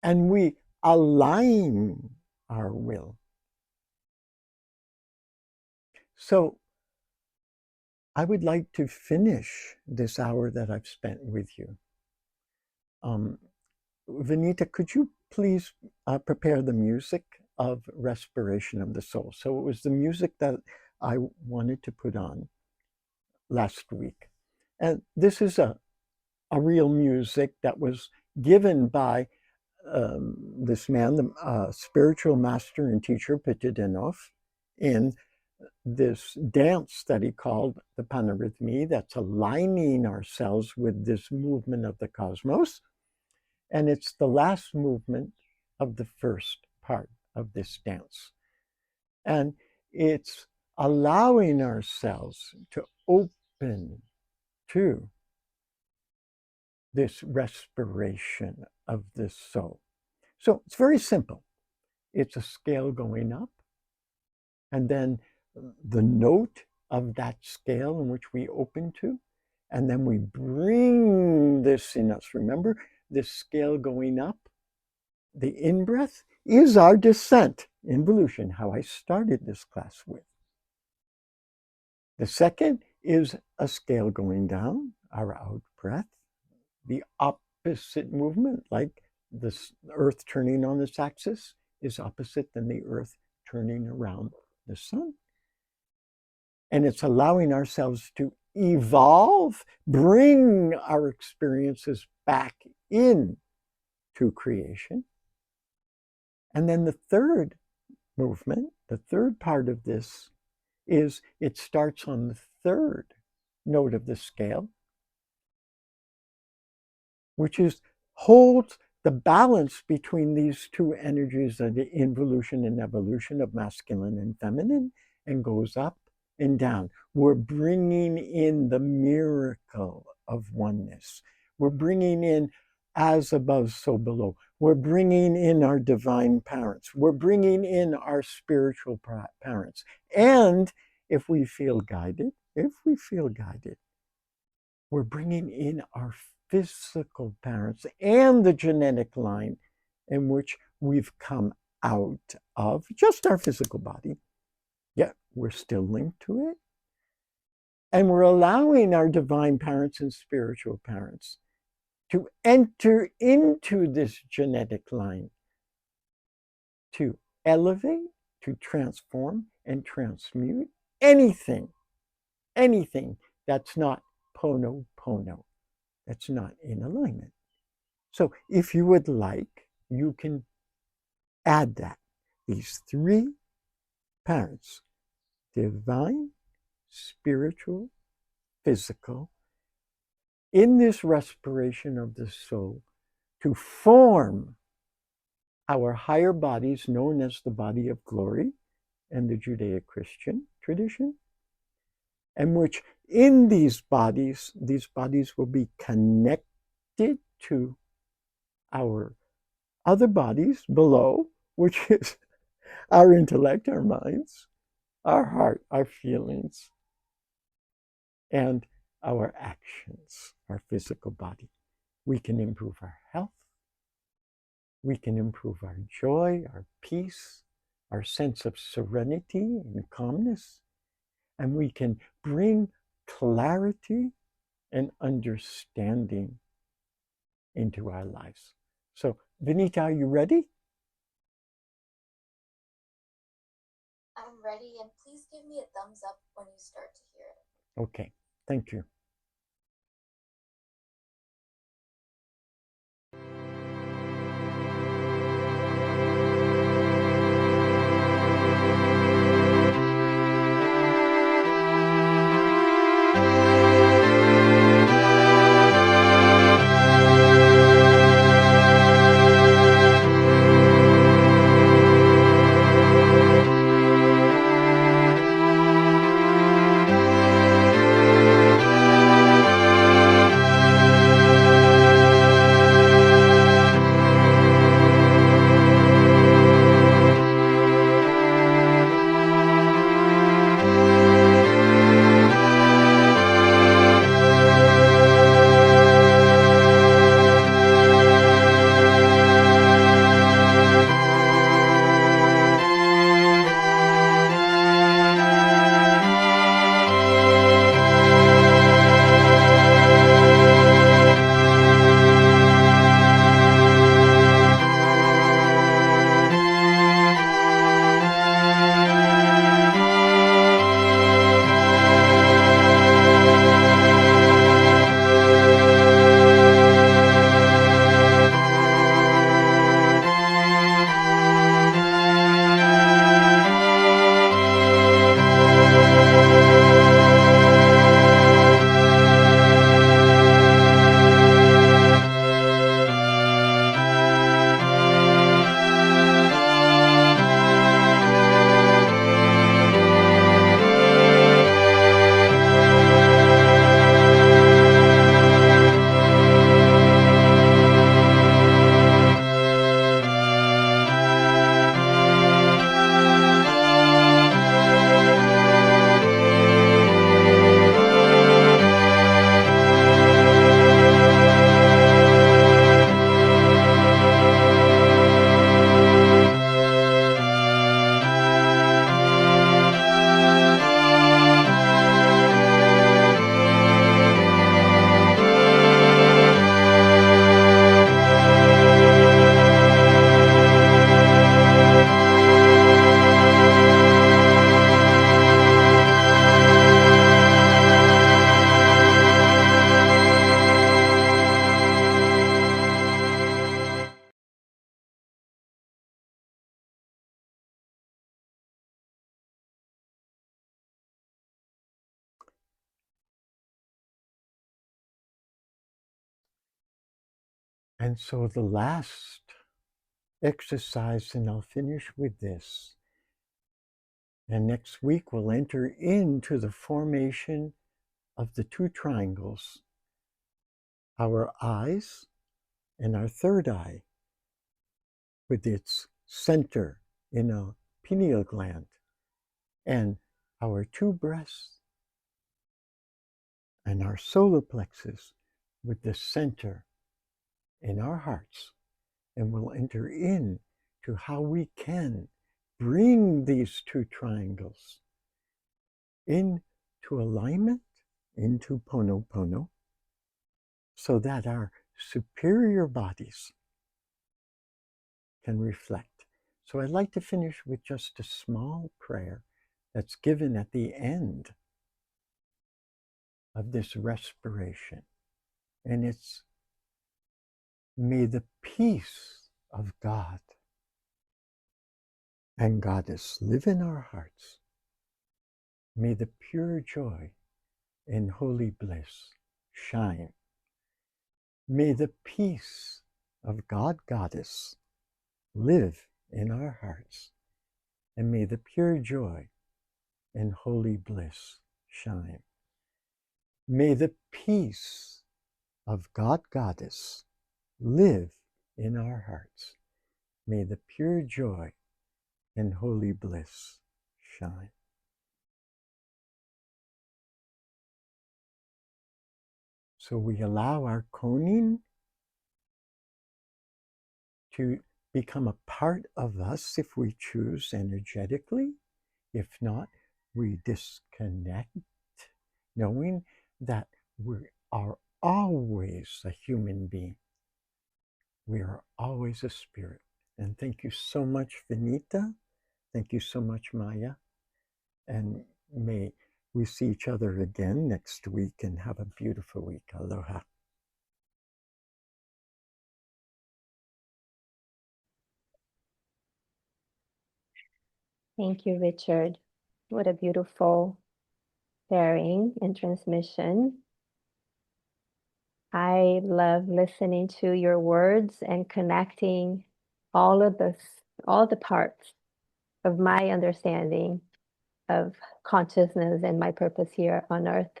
and we align our will. So I would like to finish this hour that I've spent with you. Vanita, could you please prepare the music of Respiration of the Soul? So it was the music that I wanted to put on last week. And this is a real music that was given by this man, the spiritual master and teacher Pitidenov, in this dance study called the Panarrhythmi, that's aligning ourselves with this movement of the cosmos. And it's the last movement of the first part of this dance. And it's allowing ourselves to open to this respiration of this soul. So it's very simple. It's a scale going up, and then the note of that scale in which we open to, and then we bring this in us. Remember, this scale going up, the in-breath is our descent, involution, how I started this class with. The second is a scale going down, our out-breath, the opposite movement, like the earth turning on its axis is opposite than the earth turning around the sun. And it's allowing ourselves to evolve, bring our experiences back in to creation. And then the third movement, the third part of this is it starts on the third note of the scale, which is holds the balance between these two energies of the involution and evolution of masculine and feminine, and goes up and down. We're bringing in the miracle of oneness. We're bringing in as above, so below. We're bringing in our divine parents. We're bringing in our spiritual parents. And if we feel guided, we're bringing in our physical parents and the genetic line in which we've come out of just our physical body. Yet we're still linked to it. And we're allowing our divine parents and spiritual parents to enter into this genetic line, to elevate, to transform, and transmute anything that's not pono pono, that's not in alignment. So if you would like, you can add that. These three parents, divine, spiritual, physical, in this respiration of the soul to form our higher bodies known as the body of glory and the Judeo-Christian tradition, and which in these bodies will be connected to our other bodies below, which is our intellect, our minds, our heart, our feelings, and our actions, our physical body. We can improve our health. We can improve our joy, our peace, our sense of serenity and calmness, and we can bring clarity and understanding into our lives. So, Vinita, are you ready? I'm ready, and please give me a thumbs up when you start to hear it. Okay, thank you. And so the last exercise, and I'll finish with this. And next week we'll enter into the formation of the two triangles, our eyes and our third eye, with its center in a pineal gland, and our two breasts and our solar plexus with the center in our hearts. And we'll enter in to how we can bring these two triangles into alignment, into Ponopono, so that our superior bodies can reflect. So I'd like to finish with just a small prayer that's given at the end of this respiration. And it's, may the peace of God and Goddess live in our hearts. May the pure joy and holy bliss shine. May the peace of God, Goddess, live in our hearts. And may the pure joy and holy bliss shine. May the peace of God, Goddess, live in our hearts. May the pure joy and holy bliss shine. So we allow our konin to become a part of us if we choose energetically. If not, we disconnect, knowing that we are always a human being. We are always a spirit. And thank you so much, Vinita. Thank you so much, Maya. And may we see each other again next week and have a beautiful week. Aloha. Thank you, Richard. What a beautiful sharing and transmission. I love listening to your words and connecting all of all the parts of my understanding of consciousness and my purpose here on earth.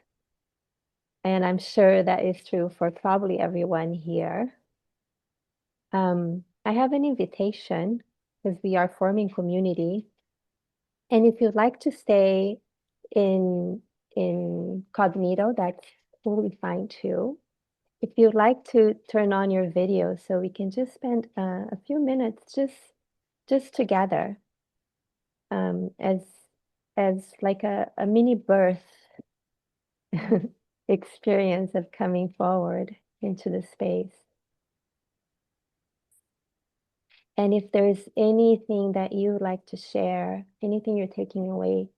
And I'm sure that is true for probably everyone here. I have an invitation because we are forming community. And if you'd like to stay in incognito, that's totally fine too. If you'd like to turn on your video so we can just spend a few minutes just together as like a mini birth experience of coming forward into the space. And if there's anything that you would like to share, anything you're taking away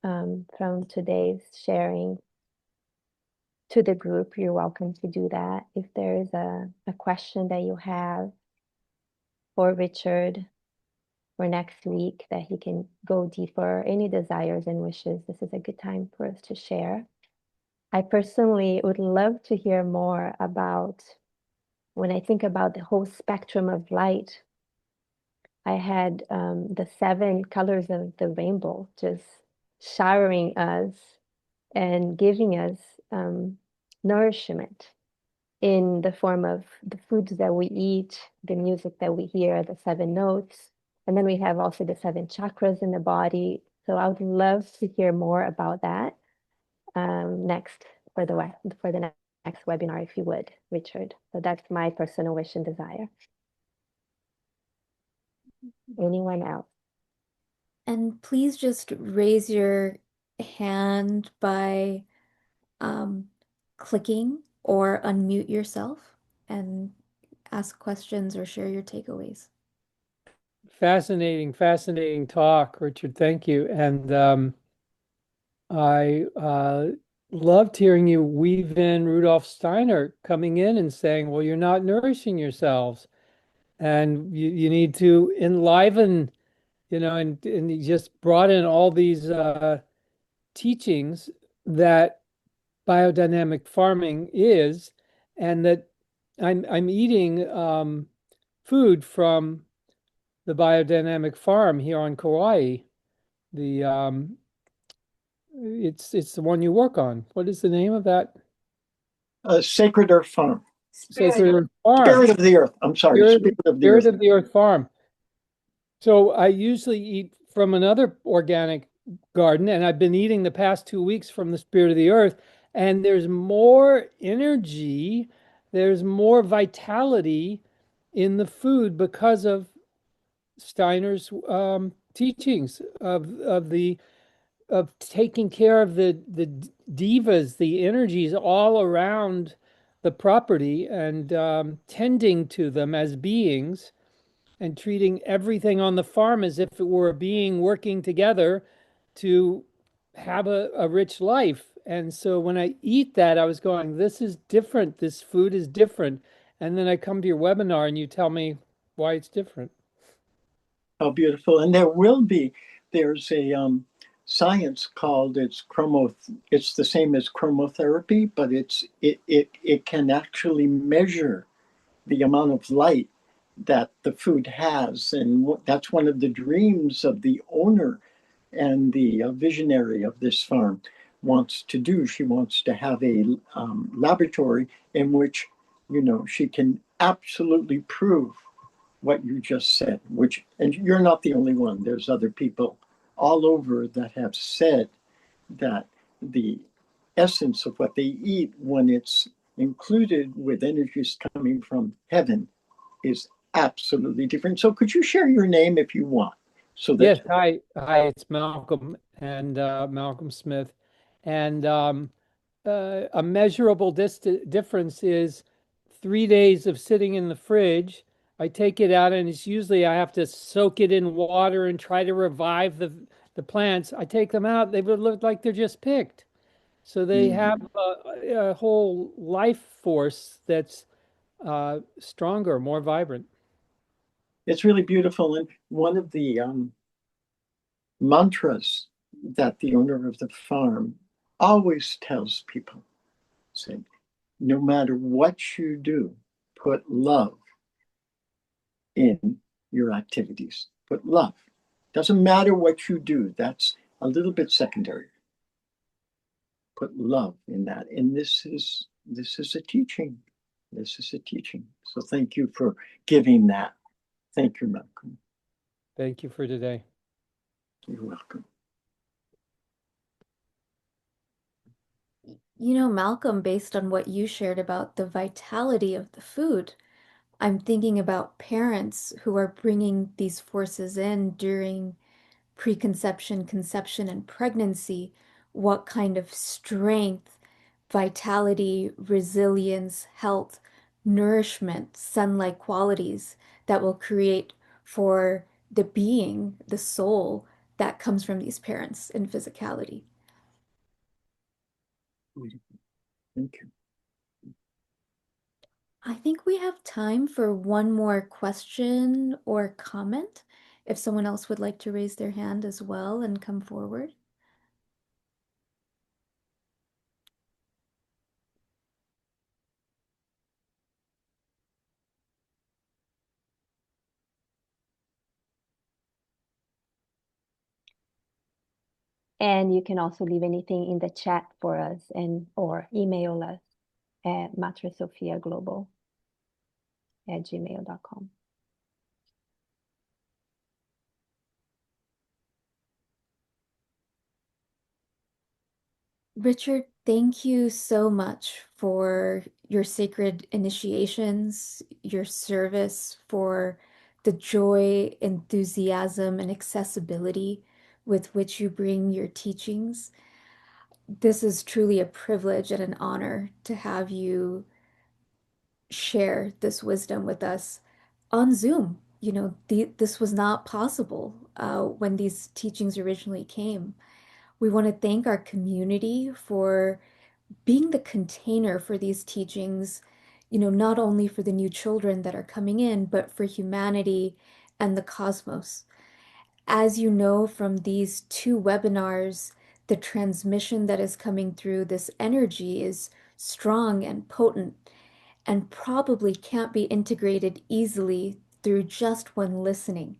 from today's sharing to the group, you're welcome to do that. If there is a question that you have for Richard for next week that he can go deeper, any desires and wishes, this is a good time for us to share. I personally would love to hear more about when I think about the whole spectrum of light. I had the 7 colors of the rainbow just showering us and giving us nourishment in the form of the foods that we eat, the music that we hear, the 7 notes. And then we have also the 7 chakras in the body. So I would love to hear more about that next for the next webinar, if you would, Richard. So that's my personal wish and desire. Anyone else? And please just raise your hand by um, clicking or unmute yourself and ask questions or share your takeaways. Fascinating, fascinating talk, Richard. Thank you. And I loved hearing you weave in Rudolf Steiner coming in and saying, well, you're not nourishing yourselves and you need to enliven, and he just brought in all these teachings that biodynamic farming is, and that I'm eating food from the biodynamic farm here on Kauai. The it's the one you work on. What is the name of that? Sacred Earth Farm. Sacred Earth Farm. Spirit of the Earth. I'm sorry, Spirit of the Spirit Earth. of the Earth Farm. So I usually eat from another organic garden, and I've been eating the past 2 weeks from the Spirit of the Earth, and there's more energy, there's more vitality in the food because of Steiner's teachings of taking care of the divas, the energies all around the property, and tending to them as beings, and treating everything on the farm as if it were a being working together to have a rich life. And so when I eat that, I was going, this is different. This food is different. And then I come to your webinar and you tell me why it's different. How beautiful. And there's a science called it's the same as chromotherapy, but it can actually measure the amount of light that the food has. And that's one of the dreams of the owner and the visionary of this farm wants to do. She wants to have a laboratory in which, she can absolutely prove what you just said, and you're not the only one. There's other people all over that have said that the essence of what they eat, when it's included with energies coming from heaven, is absolutely different. So could you share your name if you want? So that Yes, hi, it's Malcolm and Malcolm Smith, and a measurable difference is 3 days of sitting in the fridge. I take it out, and it's usually I have to soak it in water and try to revive the plants. I take them out; they would look like they're just picked. So they have mm, a whole life force that's stronger, more vibrant. it's really beautiful. And one of the mantras that the owner of the farm always tells people, saying, no matter what you do, put love in your activities. Put love. Doesn't matter what you do. That's a little bit secondary. Put love in that. And this is a teaching. This is a teaching. So thank you for giving that. Thank you, Malcolm. Thank you for today. You're welcome. You know, Malcolm, based on what you shared about the vitality of the food, I'm thinking about parents who are bringing these forces in during preconception, conception, and pregnancy. What kind of strength, vitality, resilience, health, nourishment, sun-like qualities that will create for the being, the soul that comes from these parents in physicality. Thank you. I think we have time for one more question or comment. If someone else would like to raise their hand as well and come forward. And you can also leave anything in the chat for us and or email us at matresophiaglobal@gmail.com. Richard, thank you so much for your sacred initiations, your service, for the joy, enthusiasm, and accessibility with which you bring your teachings. This is truly a privilege and an honor to have you share this wisdom with us on Zoom. You know, this was not possible when these teachings originally came. We want to thank our community for being the container for these teachings, you know, not only for the new children that are coming in, but for humanity and the cosmos. As you know from these two webinars, the transmission that is coming through this energy is strong and potent and probably can't be integrated easily through just one listening.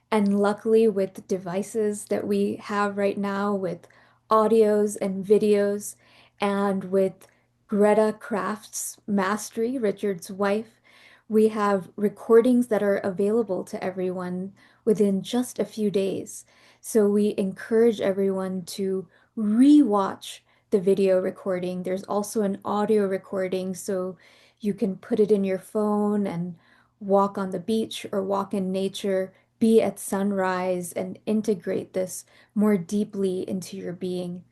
And luckily, with devices that we have right now, with audios and videos, and with Greta Craft's mastery, Richard's wife, we have recordings that are available to everyone within just a few days. So we encourage everyone to re-watch the video recording. There's also an audio recording, so you can put it in your phone and walk on the beach or walk in nature, be at sunrise, and integrate this more deeply into your being.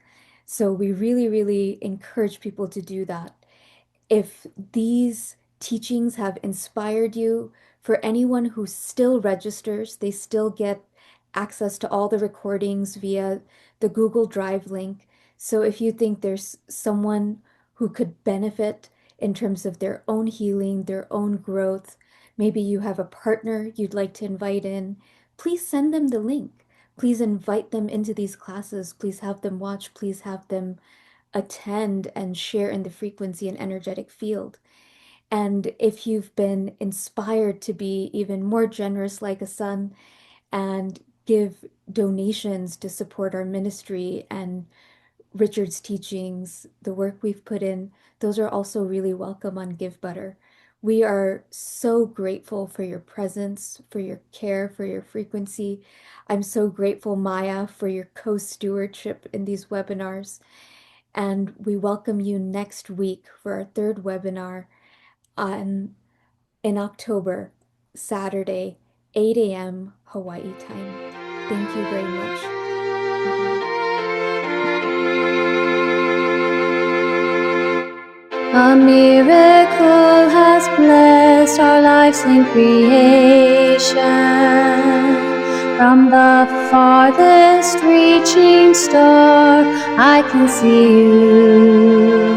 So we really, really encourage people to do that. If these teachings have inspired you, for anyone who still registers, they still get access to all the recordings via the Google Drive link. So if you think there's someone who could benefit in terms of their own healing, their own growth, maybe you have a partner you'd like to invite in, please send them the link. Please invite them into these classes. Please have them watch. Please have them attend and share in the frequency and energetic field. And if you've been inspired to be even more generous like a son and give donations to support our ministry and Richard's teachings, the work we've put in, those are also really welcome on Give Butter. We are so grateful for your presence, for your care, for your frequency. I'm so grateful, Maya, for your co-stewardship in these webinars. And we welcome you next week for our third webinar on, in October Saturday, 8 a.m. Hawaii time. Thank you very much. A miracle has blessed our lives in creation. From the farthest reaching star, I can see you.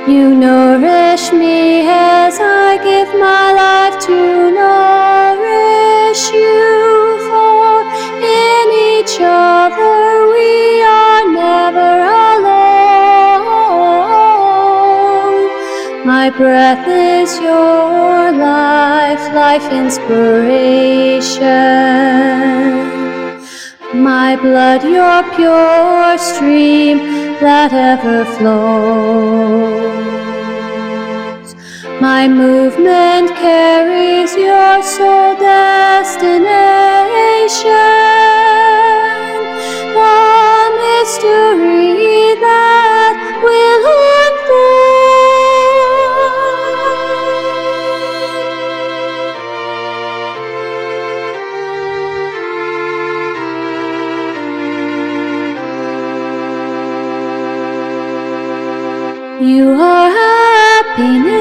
You nourish me as I give my life to nourish you. For in each other we are never alone. My breath is your life, life inspiration. My blood your pure stream that ever flows. My movement carries your soul destination. The mystery that will unfold. You are happiness.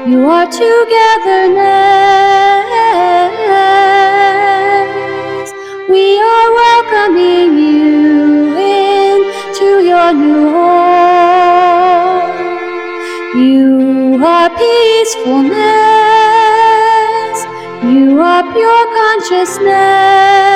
You are togetherness. We are welcoming you into your new home. You are peacefulness. You are pure consciousness.